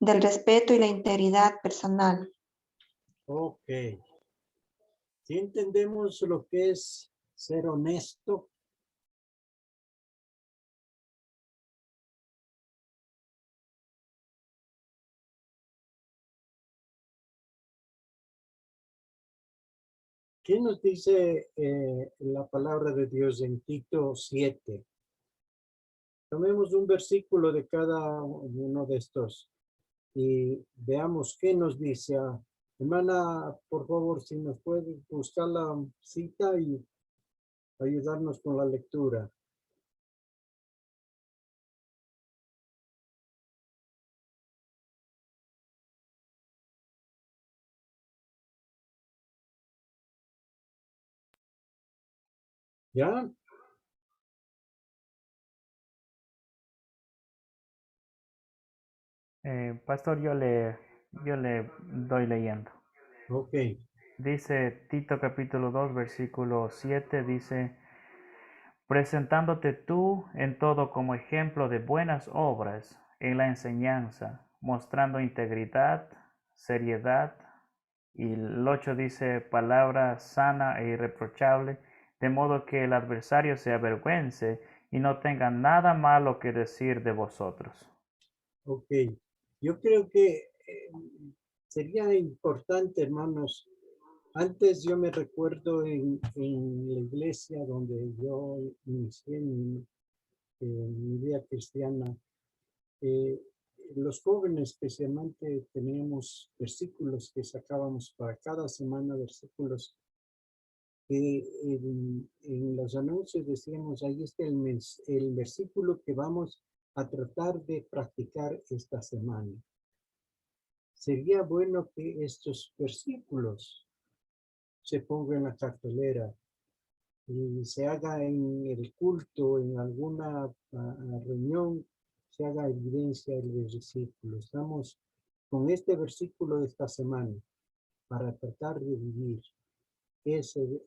del respeto y la integridad personal. Ok. ¿Sí entendemos lo que es ser honesto? ¿Qué nos dice la palabra de Dios en Tito 7? Tomemos un versículo de cada uno de estos y veamos qué nos dice. Hermana, por favor, si nos puede buscar la cita y ayudarnos con la lectura. ¿Ya? Pastor, yo le doy leyendo. Ok. Dice Tito capítulo 2, versículo 7, dice, presentándote tú en todo como ejemplo de buenas obras en la enseñanza, mostrando integridad, seriedad, y el 8 dice, palabra sana e irreprochable, de modo que el adversario se avergüence y no tenga nada malo que decir de vosotros. Ok. Yo creo que sería importante, hermanos. Antes yo me recuerdo en la iglesia donde yo inicié mi vida cristiana, los jóvenes especialmente teníamos versículos que sacábamos para cada semana, versículos que en los anuncios decíamos, ahí está el versículo que vamos a tratar de practicar esta semana. Sería bueno que estos versículos se pongan en la cartelera y se haga en el culto, en alguna reunión, se haga evidencia del versículo. Estamos con este versículo de esta semana para tratar de vivir ese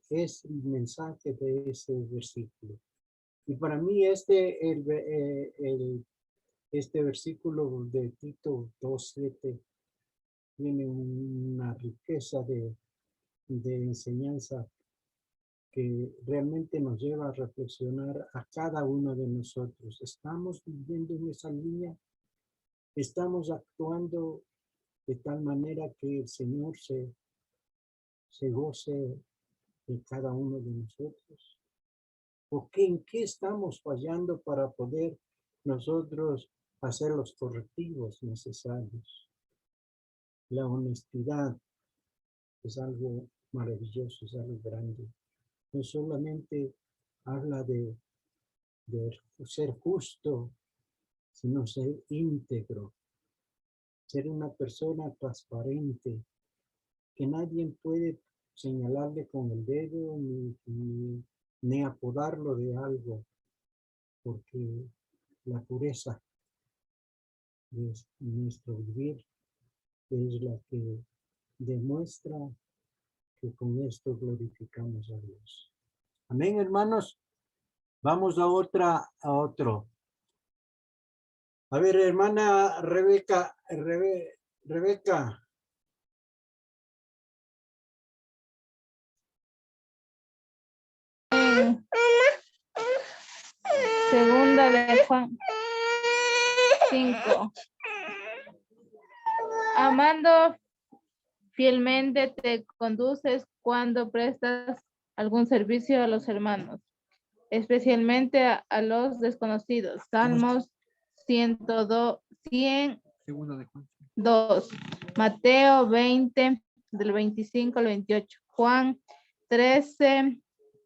mensaje de ese versículo. Y para mí este versículo de Tito 2:7 tiene una riqueza de enseñanza que realmente nos lleva a reflexionar a cada uno de nosotros. ¿Estamos viviendo en esa línea? ¿Estamos actuando de tal manera que el Señor se goce de cada uno de nosotros? ¿O en qué estamos fallando para poder nosotros hacer los correctivos necesarios? La honestidad es algo maravilloso, es algo grande. No solamente habla de de ser justo, sino ser íntegro, ser una persona transparente, que nadie puede señalarle con el dedo ni apodarlo de algo, porque la pureza de nuestro vivir es la que demuestra que con esto glorificamos a Dios. Amén, hermanos. Vamos a otro. A ver, hermana Rebeca, Rebeca. Segunda de Juan 5. Amando fielmente te conduces cuando prestas algún servicio a los hermanos, especialmente a los desconocidos. Salmos 102, 100. Segunda de Juan. 2. Mateo 20, del 25 al 28. Juan 13,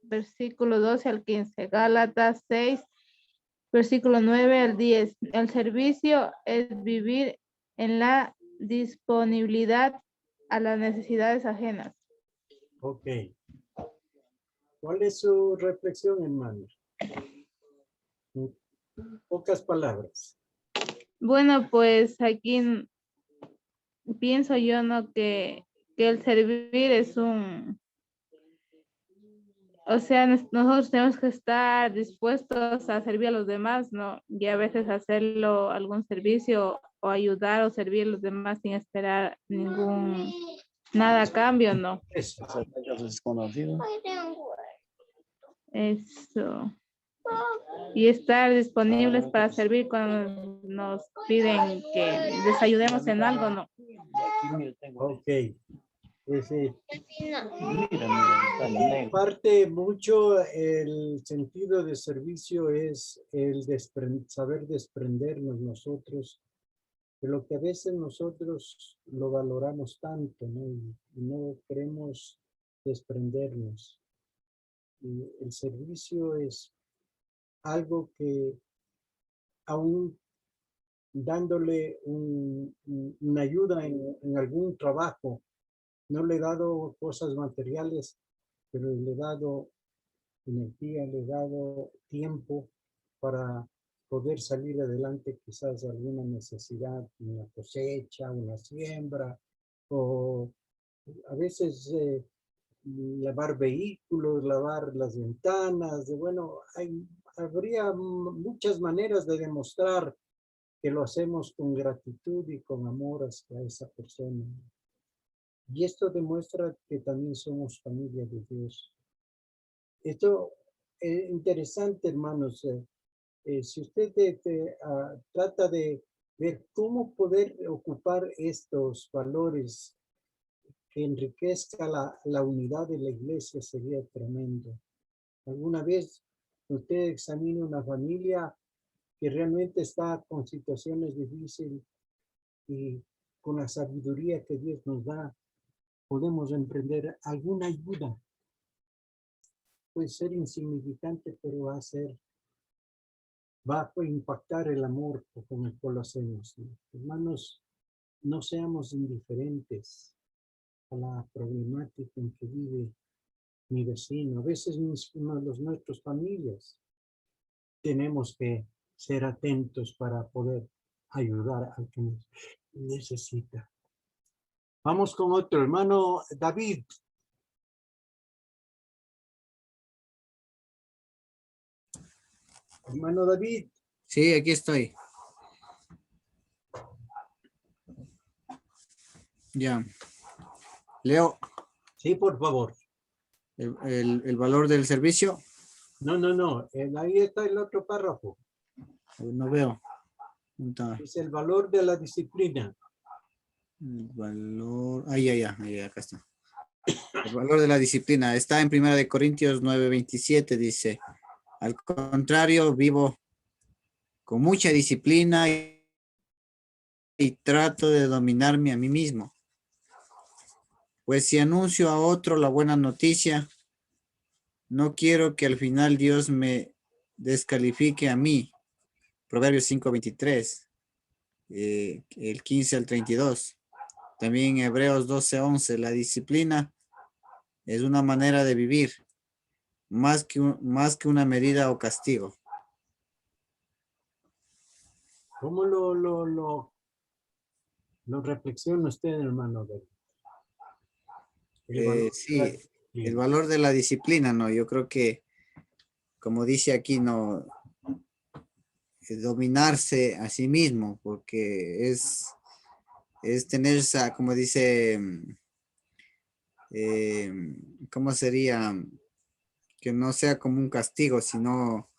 versículo 12 al 15. Gálatas 6, versículo 9 al 10. El servicio es vivir en la disponibilidad a las necesidades ajenas. Ok. ¿Cuál es su reflexión, hermano? En pocas palabras. Bueno, pues aquí pienso yo, ¿no? Que el servir es o sea, nosotros tenemos que estar dispuestos a servir a los demás, ¿no? Y a veces hacerlo algún servicio o ayudar o servir a los demás sin esperar nada a cambio, ¿no? Eso. Eso. Y estar disponibles para servir cuando nos piden que les ayudemos en algo, ¿no? Ok. Parte mucho el sentido de servicio es el saber desprendernos nosotros de lo que a veces nosotros lo valoramos tanto, ¿no? Y no queremos desprendernos. Y el servicio es algo que aún dándole una ayuda en algún trabajo, no le he dado cosas materiales, pero le he dado energía, le he dado tiempo para poder salir adelante quizás de alguna necesidad, una cosecha, una siembra, o a veces lavar vehículos, lavar las ventanas, bueno, habría muchas maneras de demostrar que lo hacemos con gratitud y con amor hacia esa persona. Y esto demuestra que también somos familia de Dios. Esto es interesante, hermanos. Si usted trata de ver cómo poder ocupar estos valores que enriquezca la unidad de la iglesia, sería tremendo. ¿Alguna vez usted examina una familia que realmente está con situaciones difíciles y con la sabiduría que Dios nos da, podemos emprender alguna ayuda? Puede ser insignificante, pero va a impactar el amor con el cual lo hacemos, ¿no? Hermanos, no seamos indiferentes a la problemática en que vive mi vecino, a veces nuestras familias. Tenemos que ser atentos para poder ayudar al que nos necesita. Vamos con otro, hermano David. Hermano David. Sí, aquí estoy. Ya. Leo. Sí, por favor. El valor del servicio. No. Ahí está el otro párrafo. No veo. Es el valor de la disciplina. El valor. Ahí, acá está. El valor de la disciplina. Está en 1 Corintios 9:27. Dice: al contrario, vivo con mucha disciplina y trato de dominarme a mí mismo. Pues si anuncio a otro la buena noticia, no quiero que al final Dios me descalifique a mí. Proverbios 5:23, el 15 al 32. También Hebreos 12:11, la disciplina es una manera de vivir, más que una medida o castigo. ¿Cómo lo reflexiona usted, hermano? El valor de la Sí, el disciplina. valor de la disciplina, ¿no? Yo creo que, como dice aquí, no, dominarse a sí mismo, porque es tener esa, como dice, ¿cómo sería? Que no sea como un castigo, sino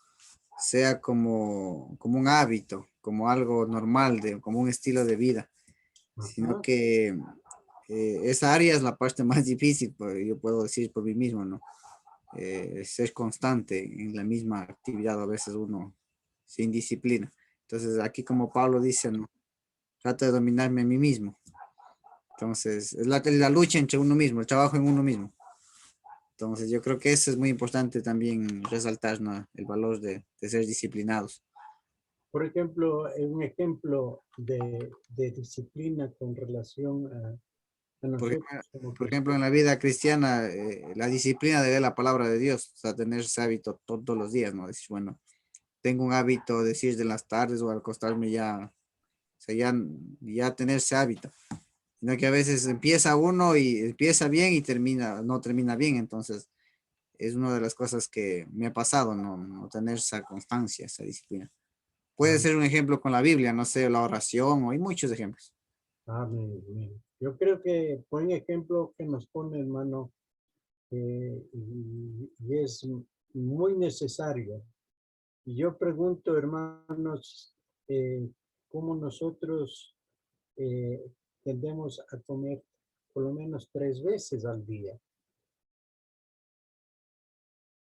sea como un hábito, como algo normal, como un estilo de vida, sino Ajá. que esa área es la parte más difícil, pues, yo puedo decir por mí mismo, ¿no? Ser constante en la misma actividad, a veces uno sin disciplina. Entonces, aquí como Pablo dice, ¿no? Trata de dominarme a mí mismo. Entonces, es la lucha entre uno mismo, el trabajo en uno mismo. Entonces, yo creo que eso es muy importante también resaltar, ¿no? El valor de ser disciplinados. Por ejemplo, un ejemplo de disciplina con relación a Por, nosotros como por ejemplo, en la cristianos. vida cristiana, la disciplina de ver la palabra de Dios, o sea, tener ese hábito todos los días, ¿no? Decir, bueno, tengo un hábito de decir de las tardes o al acostarme ya, o sea, ya tener ese hábito. Sino que a veces empieza uno y empieza bien y no termina bien. Entonces, es una de las cosas que me ha pasado, no tener esa constancia, esa disciplina. Puede ser un ejemplo con la Biblia, no sé, la oración, o hay muchos ejemplos. Amén, amén. Yo creo que buen ejemplo que nos pone, hermano, y es muy necesario. Y yo pregunto, hermanos, cómo nosotros eh, tendemos a comer por lo menos 3 veces al día.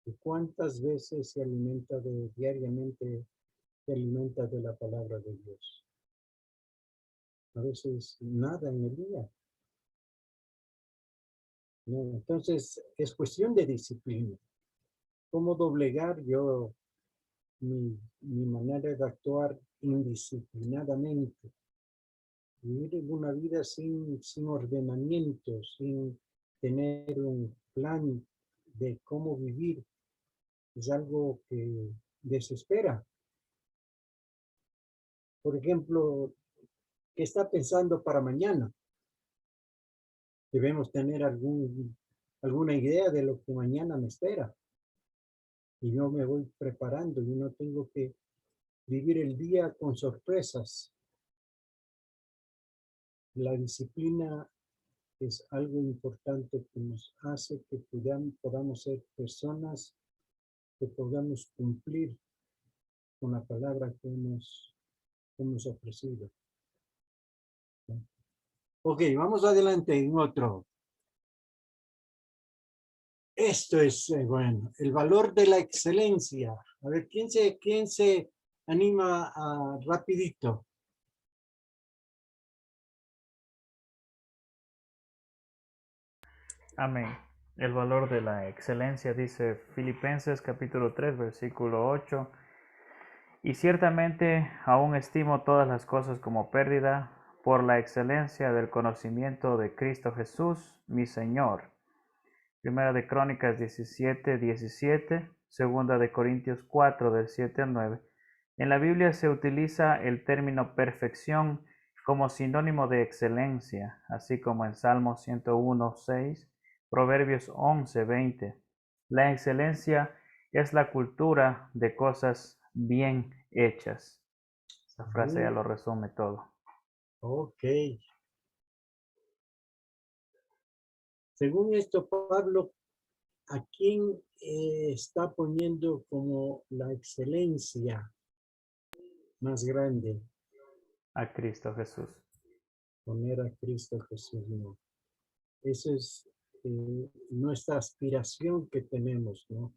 ¿Y cuántas veces se alimenta diariamente, se alimenta de la palabra de Dios? A veces nada en el día. ¿No? Entonces, es cuestión de disciplina. ¿Cómo doblegar yo mi manera de actuar indisciplinadamente? Vivir en una vida sin ordenamiento, sin tener un plan de cómo vivir, es algo que desespera. Por ejemplo, ¿qué está pensando para mañana? Debemos tener alguna idea de lo que mañana me espera. Y yo me voy preparando y no tengo que vivir el día con sorpresas. La disciplina es algo importante que nos hace que podamos ser personas que podamos cumplir con la palabra que hemos ofrecido. Ok, vamos adelante en otro. Esto es, bueno, el valor de la excelencia. A ver, ¿quién se anima a rapidito? Amén. El valor de la excelencia, dice Filipenses capítulo 3, versículo 8. Y ciertamente aún estimo todas las cosas como pérdida por la excelencia del conocimiento de Cristo Jesús, mi Señor. Primera de Crónicas 17, 17, Segunda de Corintios 4, del 7 al 9. En la Biblia se utiliza el término perfección como sinónimo de excelencia, así como en Salmos 101, 6, Proverbios 11, 20. La excelencia es la cultura de cosas bien hechas. Esa frase ya lo resume todo. Ok. Según esto, Pablo, ¿a quién está poniendo como la excelencia más grande? A Cristo Jesús. Poner a Cristo Jesús, no. Esa es nuestra aspiración que tenemos, ¿no?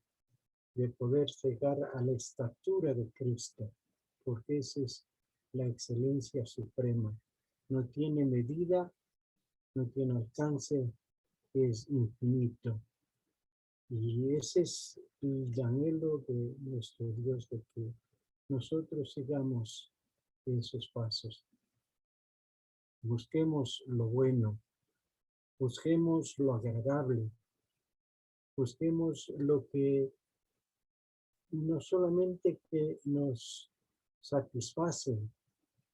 De poder llegar a la estatura de Cristo, porque esa es la excelencia suprema. No tiene medida, no tiene alcance, es infinito. Y ese es el anhelo de nuestro Dios, de que nosotros sigamos esos pasos. Busquemos lo bueno, busquemos lo agradable, busquemos lo que no solamente que nos satisface,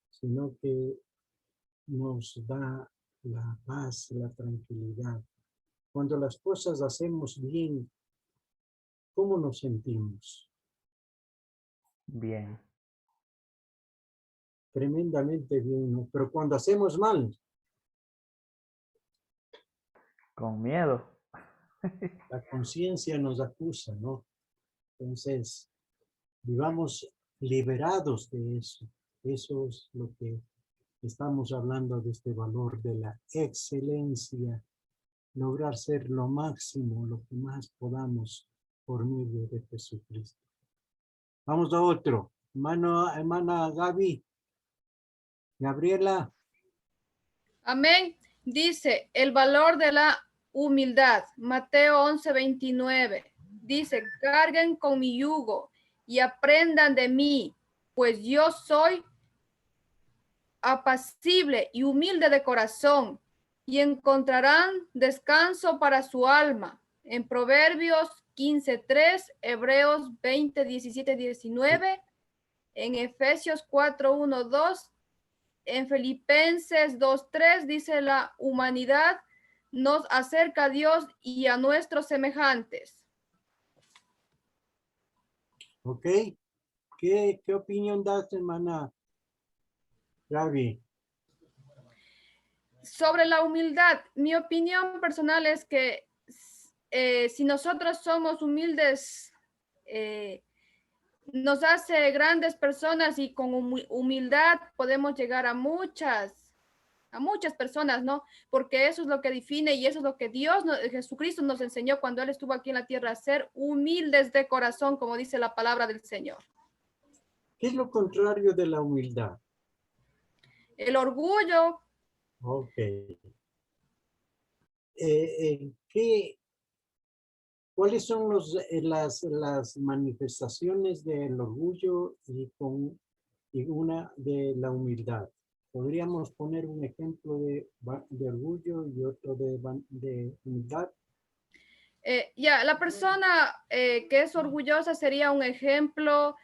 sino que nos da la paz, la tranquilidad. Cuando las cosas hacemos bien, ¿cómo nos sentimos? Bien. Tremendamente bien, ¿no? Pero cuando hacemos mal, Con miedo. la conciencia nos acusa, ¿no? Entonces, vivamos liberados de eso. Eso es lo que estamos hablando de este valor de la excelencia, lograr ser lo máximo, lo que más podamos por medio de Jesucristo. Vamos a otro. Hermana Gaby. Gabriela. Amén. Dice, el valor de la humildad. Mateo 11:29. Dice, carguen con mi yugo y aprendan de mí, pues yo soy apacible y humilde de corazón, y encontrarán descanso para su alma. En Proverbios 15:3, Hebreos 20:17-19, en Efesios 4:1-2, en Filipenses 2:3 dice la humanidad nos acerca a Dios y a nuestros semejantes. Ok. ¿Qué opinión das, hermana Gaby? Sobre la humildad, mi opinión personal es que si nosotros somos humildes, nos hace grandes personas y con humildad podemos llegar a muchas personas, ¿no? Porque eso es lo que define y eso es lo que Jesucristo nos enseñó cuando Él estuvo aquí en la tierra, a ser humildes de corazón, como dice la palabra del Señor. ¿Qué es lo contrario de la humildad? El orgullo. Ok. ¿Cuáles son las manifestaciones del orgullo y una de la humildad? ¿Podríamos poner un ejemplo de orgullo y otro de humildad? La persona que es orgullosa sería un ejemplo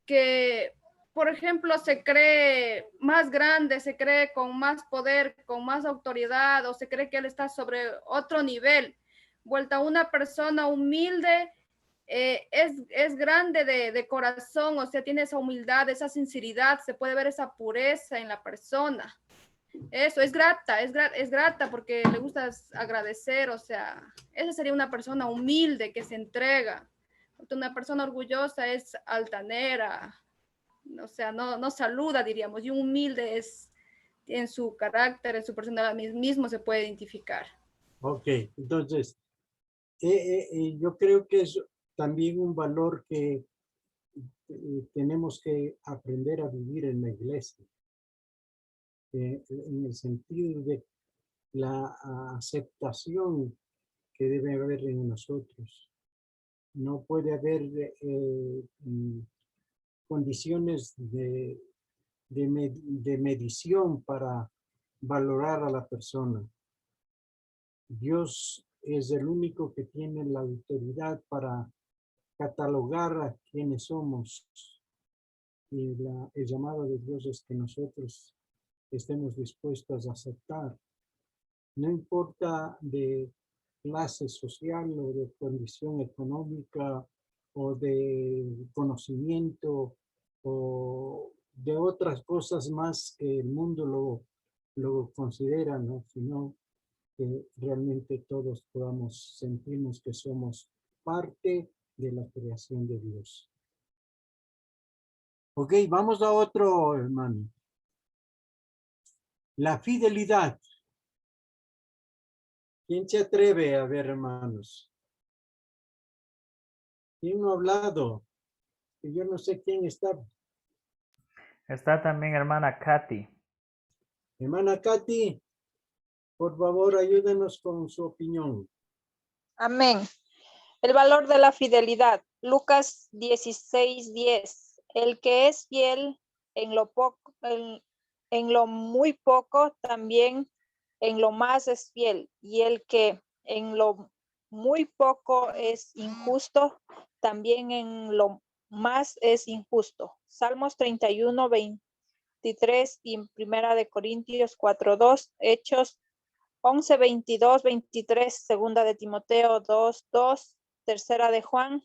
que, por ejemplo, se cree más grande, se cree con más poder, con más autoridad, o se cree que él está sobre otro nivel. Vuelta a una persona humilde, es grande de corazón, o sea, tiene esa humildad, esa sinceridad, se puede ver esa pureza en la persona. Eso, es grata porque le gusta agradecer, o sea, esa sería una persona humilde que se entrega. Una persona orgullosa es altanera, o sea, no saluda, diríamos, y un humilde es en su carácter, en su personalidad mismo se puede identificar. Ok, entonces, yo creo que es también un valor que tenemos que aprender a vivir en la iglesia. En el sentido de la aceptación que debe haber en nosotros. No puede haber condiciones de medición para valorar a la persona. Dios es el único que tiene la autoridad para catalogar a quienes somos. Y el llamado de Dios es que nosotros estemos dispuestos a aceptar. No importa de clase social o de condición económica o de conocimiento o de otras cosas más que el mundo lo considera, ¿no? Sino que realmente todos podamos sentirnos que somos parte de la creación de Dios. Ok, vamos a otro, hermano. La fidelidad. ¿Quién se atreve a ver, hermanos? ¿Quién no ha hablado? Que yo no sé quién está. Está también hermana Katy. Hermana Katy, por favor, ayúdenos con su opinión. Amén. El valor de la fidelidad. Lucas 16:10. El que es fiel en lo poco, en lo muy poco, también en lo más es fiel. Y el que en lo muy poco es injusto, también en lo más es injusto. Salmos 31:23 y Primera de Corintios 4:2, Hechos 11:22, 23, Segunda de Timoteo 2:2, Tercera de Juan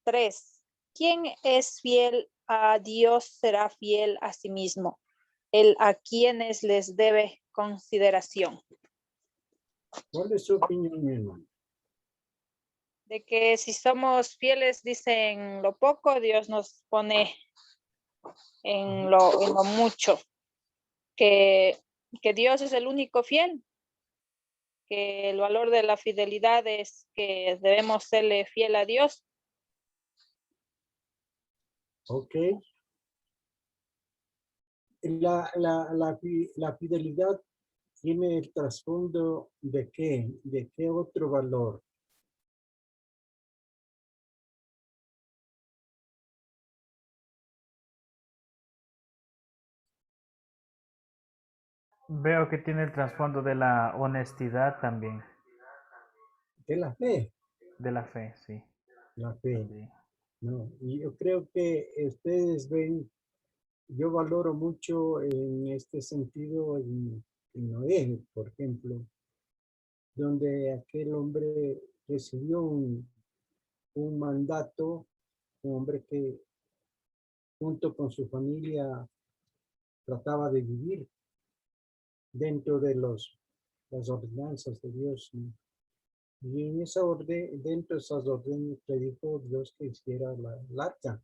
3. Quien es fiel a Dios será fiel a sí mismo, el a quienes les debe consideración. ¿Cuál es su opinión, mi hermano? De que si somos fieles, dicen lo poco, Dios nos pone en lo mucho. Que Dios es el único fiel. Que el valor de la fidelidad es que debemos serle fiel a Dios. Ok. La fidelidad tiene el trasfondo de qué? ¿De qué otro valor? Veo que tiene el trasfondo de la honestidad también, De la fe. de la fe, sí. La fe. Sí. No, y yo creo que ustedes ven, yo valoro mucho en este sentido en Noé, por ejemplo, donde aquel hombre recibió un mandato, un hombre que junto con su familia trataba de vivir dentro de las ordenanzas de Dios, ¿no? Y en esa orden, dentro de esas órdenes, le dijo Dios que hiciera la arca.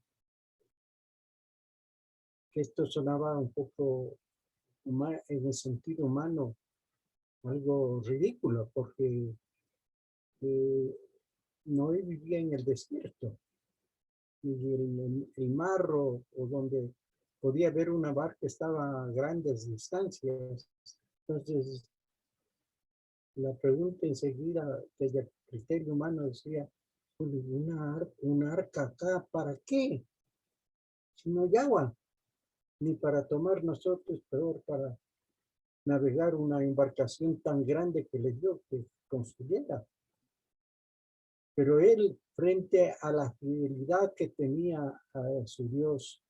Que esto sonaba un poco en el sentido humano, algo ridículo, porque Noé vivía en el desierto. Y el mar o donde podía ver una barca estaba a grandes distancias. Entonces, la pregunta enseguida, desde el criterio humano, decía, una arca acá, ¿para qué? Si no hay agua, ni para tomar nosotros, peor para navegar una embarcación tan grande que le dio que construyera. Pero él, frente a la fidelidad que tenía a su Dios,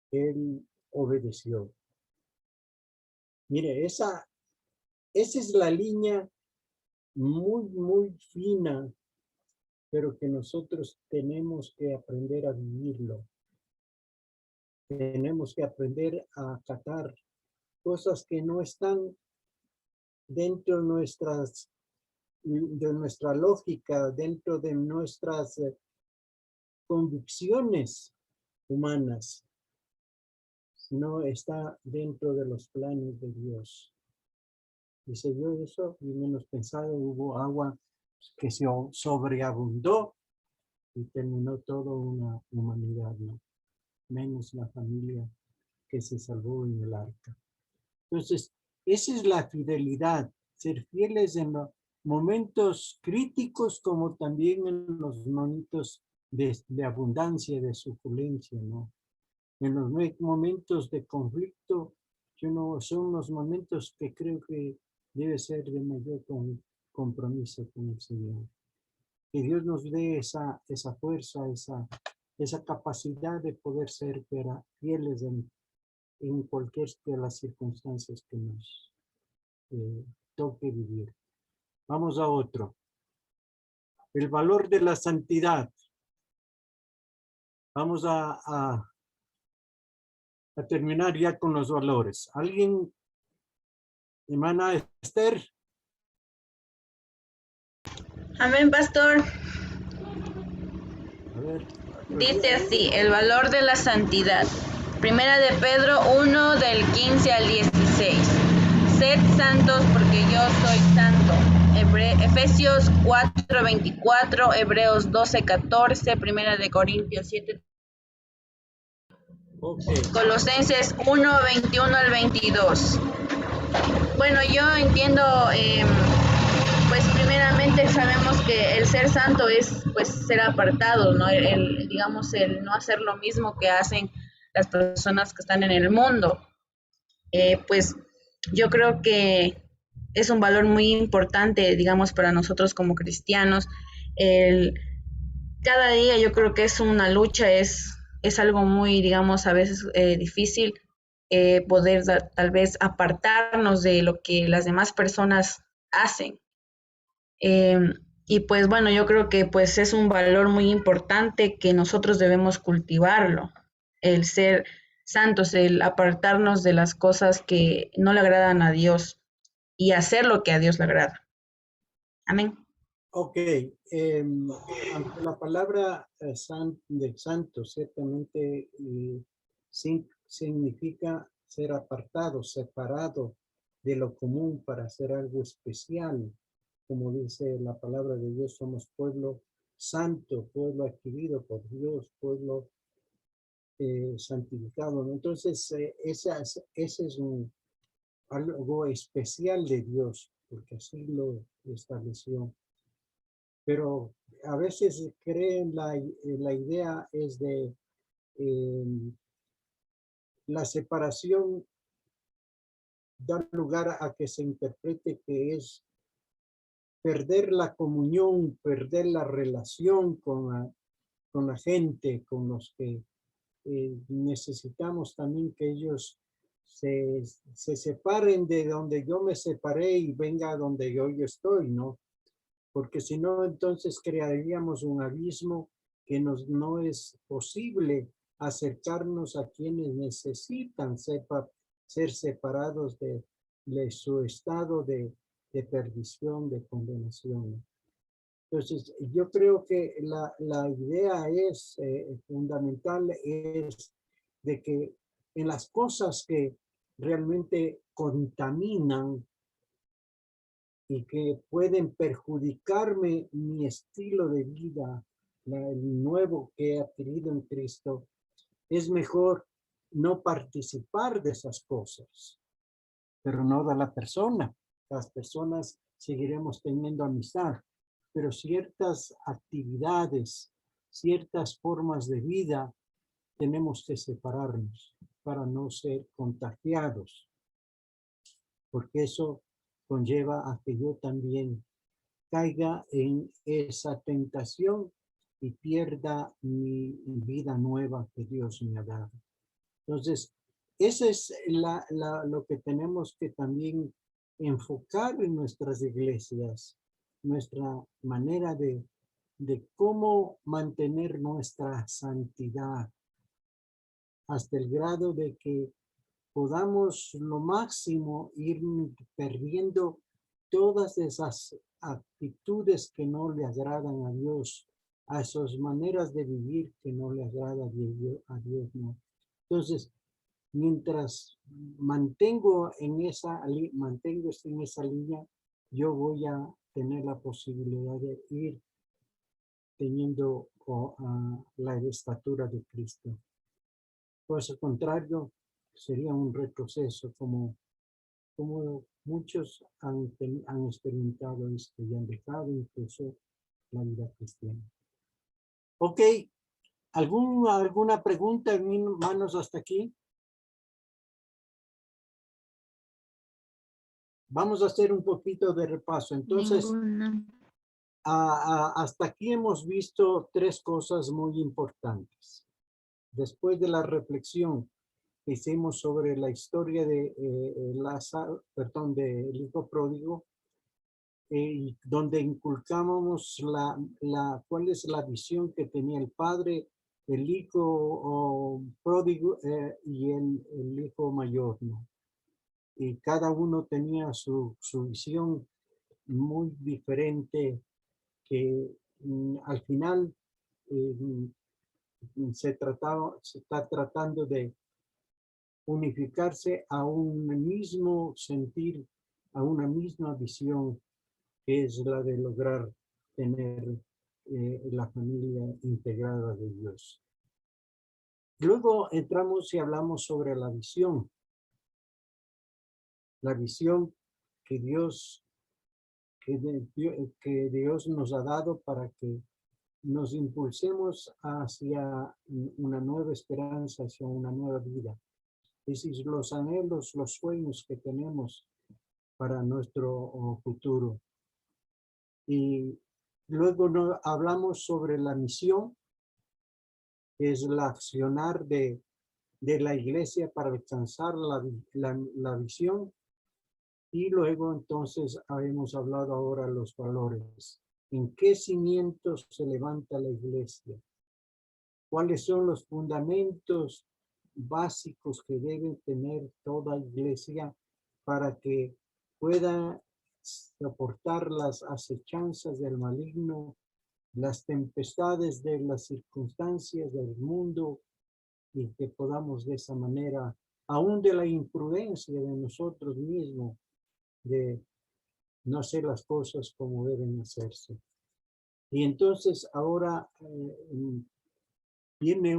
él obedeció. Mire, esa es la línea muy, muy fina, pero que nosotros tenemos que aprender a vivirlo. Tenemos que aprender a acatar cosas que no están dentro de nuestra lógica, dentro de nuestras convicciones humanas, sino está dentro de los planes de Dios. Y se dio eso, y menos pensado, hubo agua que se sobreabundó y terminó toda una humanidad, ¿no? Menos la familia que se salvó en el arca. Entonces, esa es la fidelidad, ser fieles en los momentos críticos como también en los momentos de abundancia, de suculencia, ¿no? En los momentos de conflicto, son los momentos que creo que debe ser de mayor compromiso con el Señor. Que Dios nos dé esa fuerza, esa capacidad de poder ser fieles en cualquier de las circunstancias que nos toque vivir. Vamos a otro. El valor de la santidad. Vamos a terminar ya con los valores. ¿Alguien? Hermana Esther. Amén, pastor. A ver. Dice así, el valor de la santidad. Primera de Pedro 1, del 15 al 16. Sed santos porque yo soy santo. Efesios 4, 24, Hebreos 12, 14, Primera de Corintios 7. Okay. Colosenses 1, 21 al 22. Bueno, yo entiendo, pues primeramente sabemos que el ser santo es pues ser apartado, ¿no? Digamos, el no hacer lo mismo que hacen las personas que están en el mundo. Pues yo creo que es un valor muy importante, digamos, para nosotros como cristianos. Cada día yo creo que es una lucha, es algo muy, digamos, a veces difícil poder tal vez apartarnos de lo que las demás personas hacen. Y pues bueno, yo creo que pues es un valor muy importante que nosotros debemos cultivarlo, el ser santos, el apartarnos de las cosas que no le agradan a Dios y hacer lo que a Dios le agrada. Amén. Ok, aunque la palabra de santo ciertamente significa ser apartado, separado de lo común para hacer algo especial. Como dice la palabra de Dios, somos pueblo santo, pueblo adquirido por Dios, pueblo santificado, ¿no? Entonces, ese es algo especial de Dios, porque así lo estableció. Pero a veces creen la idea es de la separación da lugar a que se interprete que es perder la comunión, perder la relación con la gente, con los que necesitamos también que ellos se separen de donde yo me separé y venga a donde yo estoy, ¿no? Porque si no, entonces crearíamos un abismo que no es posible acercarnos a quienes necesitan ser separados de su estado de perdición, de condenación. Entonces, yo creo que la idea es fundamental, es de que en las cosas que realmente contaminan y que pueden perjudicarme mi estilo de vida, el nuevo que he adquirido en Cristo, es mejor no participar de esas cosas, pero no de la persona. Las personas seguiremos teniendo amistad, pero ciertas actividades, ciertas formas de vida, tenemos que separarnos para no ser contagiados, porque eso conlleva a que yo también caiga en esa tentación y pierda mi vida nueva que Dios me ha dado. Entonces, eso es lo que tenemos que también enfocar en nuestras iglesias, nuestra manera de cómo mantener nuestra santidad hasta el grado de que podamos lo máximo ir perdiendo todas esas actitudes que no le agradan a Dios, a esas maneras de vivir que no le agrada a Dios, ¿no? Entonces, mientras mantengo en esa línea, yo voy a tener la posibilidad de ir teniendo la estatura de Cristo. Por el contrario, sería un retroceso, como muchos han experimentado esto y han dejado incluso la vida cristiana. Ok, ¿alguna pregunta, hermanos, hasta aquí? Vamos a hacer un poquito de repaso. Entonces, hasta aquí hemos visto tres cosas muy importantes. Después de la reflexión que hicimos sobre la historia de del hijo pródigo, donde inculcábamos cuál es la visión que tenía el padre, el hijo pródigo y el hijo mayor, ¿no? Y cada uno tenía su visión muy diferente que al final se está tratando de unificarse a un mismo sentir, a una misma visión, que es la de lograr tener la familia integrada de Dios. Luego entramos y hablamos sobre la visión que Dios que Dios nos ha dado para que nos impulsemos hacia una nueva esperanza, hacia una nueva vida. Es decir, los anhelos, los sueños que tenemos para nuestro futuro. Y luego hablamos sobre la misión, que es el accionar de la iglesia para alcanzar la visión. Y luego entonces hemos hablado ahora los valores. ¿En qué cimientos se levanta la iglesia? ¿Cuáles son los fundamentos básicos que debe tener toda iglesia para que pueda soportar las acechanzas del maligno, las tempestades de las circunstancias del mundo, y que podamos de esa manera, aún de la imprudencia de nosotros mismos, de no hacer las cosas como deben hacerse? Y entonces ahora viene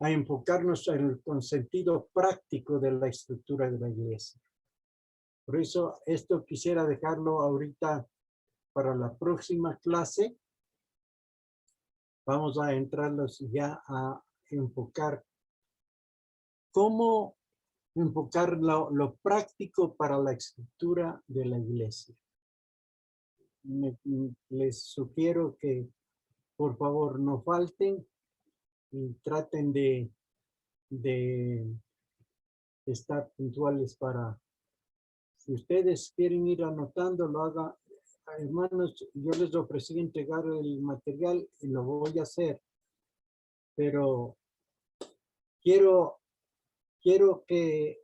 a enfocarnos con sentido práctico de la estructura de la iglesia. Por eso esto quisiera dejarlo ahorita para la próxima clase. Vamos a entrarlos ya a enfocar cómo enfocar lo práctico para la estructura de la iglesia. Les sugiero que por favor no falten y traten de estar puntuales para, si ustedes quieren ir anotando, lo hagan. Hermanos, yo les ofrecí entregar el material y lo voy a hacer, pero quiero que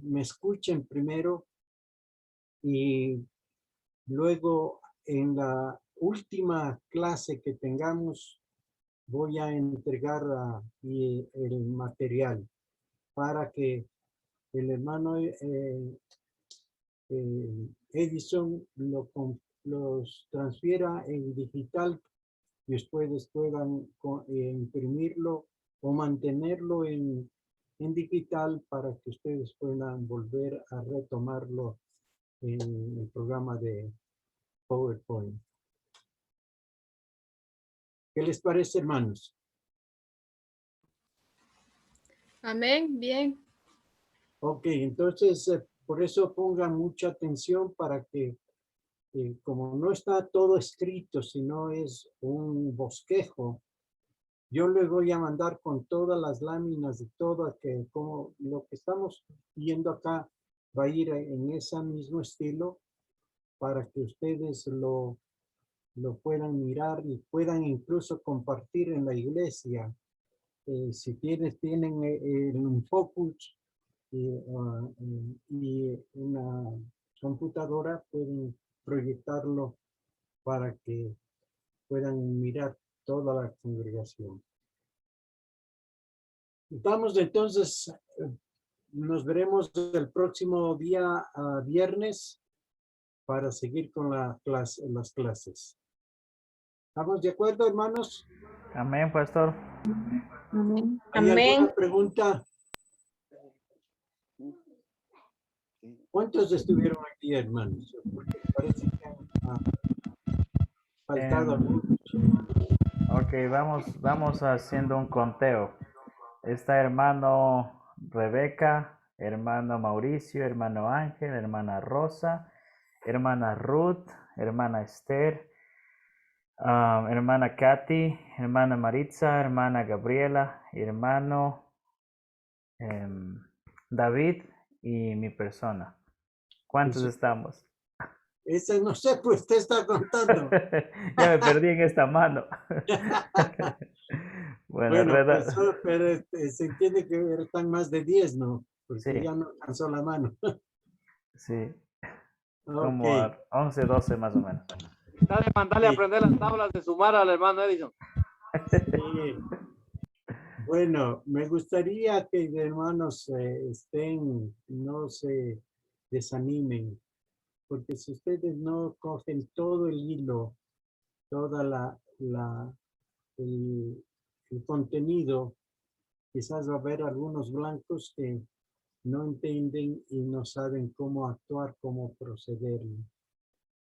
me escuchen primero y luego en la última clase que tengamos voy a entregar el material para que el hermano Edison los transfiera en digital y ustedes puedan imprimirlo o mantenerlo en digital para que ustedes puedan volver a retomarlo en el programa de PowerPoint. ¿Qué les parece, hermanos? Amén, bien. Ok, entonces por eso pongan mucha atención para que como no está todo escrito, sino es un bosquejo, yo les voy a mandar con todas las láminas y todo, que como lo que estamos viendo acá va a ir en ese mismo estilo para que ustedes lo puedan mirar y puedan incluso compartir en la iglesia. Si tienen un focus y una computadora, pueden proyectarlo para que puedan mirar toda la congregación. Vamos entonces, nos veremos el próximo día viernes para seguir con las clases. ¿Estamos de acuerdo, hermanos? Amén, pastor. Amén. ¿Hay Amén. alguna pregunta? ¿Cuántos estuvieron aquí, hermanos? Porque parece que han faltado algunos. Ok, vamos haciendo un conteo. Está hermano Rebeca, hermano Mauricio, hermano Ángel, hermana Rosa, hermana Ruth, hermana Esther, hermana Katy, hermana Maritza, hermana Gabriela, hermano David y mi persona. ¿Cuántos Sí. estamos? Ese no sé, pues usted está contando. Ya me perdí en esta mano. Bueno, Reda- pero se entiende que están más de 10, ¿no? Porque Sí. ya no alcanzó la mano. sí, Ok. como a 11, 12 más o menos. Dale, mandale a Sí. aprender las tablas de sumar al hermano Edison. Sí. Bueno, me gustaría que hermanos no se desanimen, porque si ustedes no cogen todo el hilo, toda el contenido, quizás va a haber algunos blancos que no entienden y no saben cómo actuar, cómo proceder.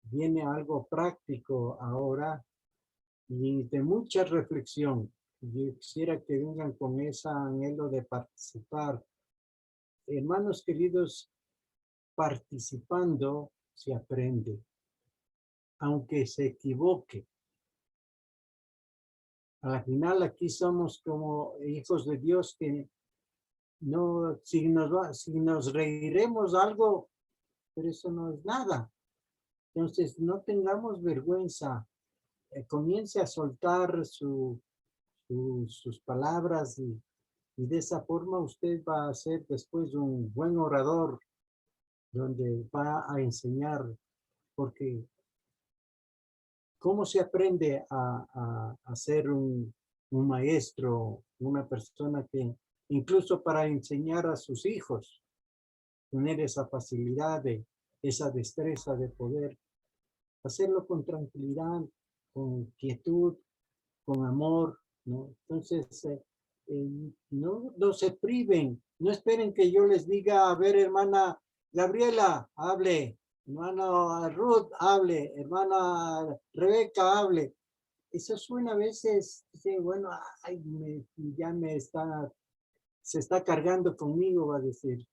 Viene algo práctico ahora y de mucha reflexión. Yo quisiera que vengan con ese anhelo de participar. Hermanos queridos, participando se aprende, aunque se equivoque. Al final aquí somos como hijos de Dios que no, si nos reiremos algo, pero eso no es nada. Entonces no tengamos vergüenza. Comience a soltar sus palabras y de esa forma usted va a ser después un buen orador donde va a enseñar, porque ¿cómo se aprende a ser un maestro, una persona que incluso para enseñar a sus hijos, tener esa facilidad, esa destreza de poder hacerlo con tranquilidad, con quietud, con amor, ¿no? Entonces, no se priven, no esperen que yo les diga, a ver, hermana Gabriela, hable, hermana Ruth, hable, hermana Rebeca, hable. Eso suena a veces, sí, bueno, ay, se está cargando conmigo, va a decir.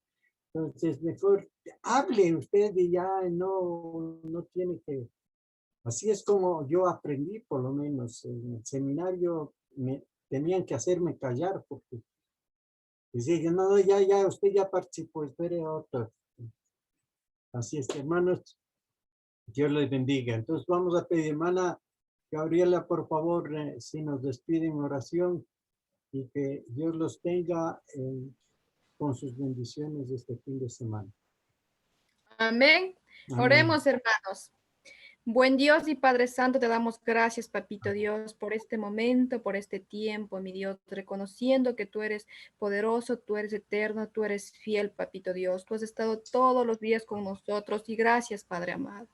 Entonces, mejor hable usted y ya no tiene que. Así es como yo aprendí, por lo menos en el seminario, tenían que hacerme callar porque decía, no, ya, usted ya participó, espere otro. Así es, hermanos, Dios les bendiga. Entonces vamos a pedir, hermana Gabriela, por favor, si nos despiden en oración y que Dios los tenga con sus bendiciones este fin de semana. Amén. Amén. Oremos, hermanos. Buen Dios y Padre Santo, te damos gracias, Papito Dios, por este momento, por este tiempo, mi Dios, reconociendo que tú eres poderoso, tú eres eterno, tú eres fiel, Papito Dios. Tú has estado todos los días con nosotros y gracias, Padre amado.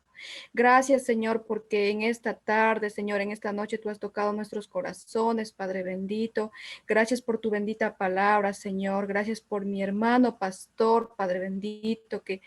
Gracias, Señor, porque en esta tarde, Señor, en esta noche tú has tocado nuestros corazones, Padre bendito. Gracias por tu bendita palabra, Señor. Gracias por mi hermano pastor, Padre bendito, que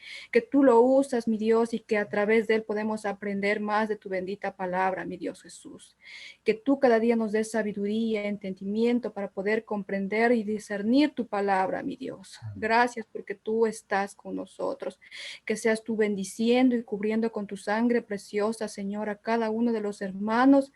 tú lo usas, mi Dios, y que a través de él podemos aprender más de tu bendita palabra, mi Dios Jesús. Que tú cada día nos des sabiduría, entendimiento para poder comprender y discernir tu palabra, mi Dios. Gracias porque tú estás con nosotros. Que seas tú bendiciendo y cubriendo con tu sangre preciosa, Señor, a cada uno de los hermanos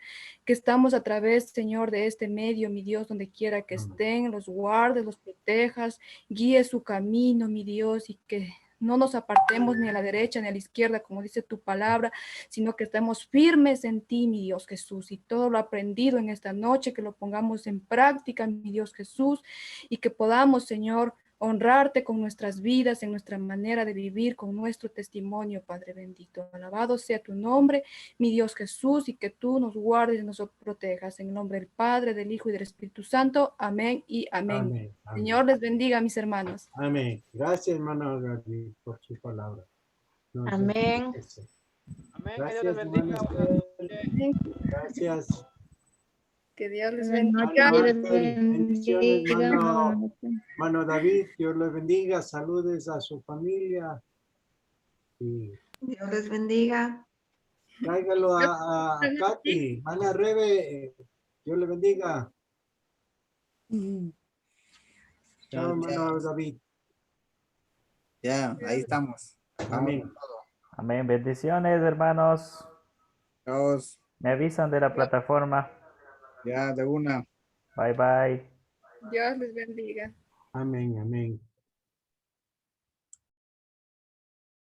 que estamos a través, Señor, de este medio, mi Dios, donde quiera que estén, los guardes, los protejas, guíe su camino, mi Dios, y que no nos apartemos ni a la derecha ni a la izquierda, como dice tu palabra, sino que estemos firmes en ti, mi Dios Jesús, y todo lo aprendido en esta noche, que lo pongamos en práctica, mi Dios Jesús, y que podamos, Señor, honrarte con nuestras vidas, en nuestra manera de vivir, con nuestro testimonio, Padre bendito. Alabado sea tu nombre, mi Dios Jesús, y que tú nos guardes y nos protejas. En el nombre del Padre, del Hijo y del Espíritu Santo. Amén y amén. Amén, amén. Señor les bendiga, mis hermanos. Amén. Gracias, hermano Gabriel, por su palabra. Amén. Amén. Que Dios Gracias, les bendiga. hermano Estel. Gracias. Que Dios les Buenas bendiga. noches, Hermano Estel, bendiciones, bendiga. hermano David, Dios le bendiga, saludes a su familia y Dios les bendiga. tráigalo a Katy, hermana Rebe, Dios le bendiga. Chao, hermano David. Ya, ahí estamos. Vamos Amén. con todo. Amén. Bendiciones, hermanos. Chao. Me avisan de la plataforma. Ya, de una. Bye, bye. Dios les bendiga. Amén, amén.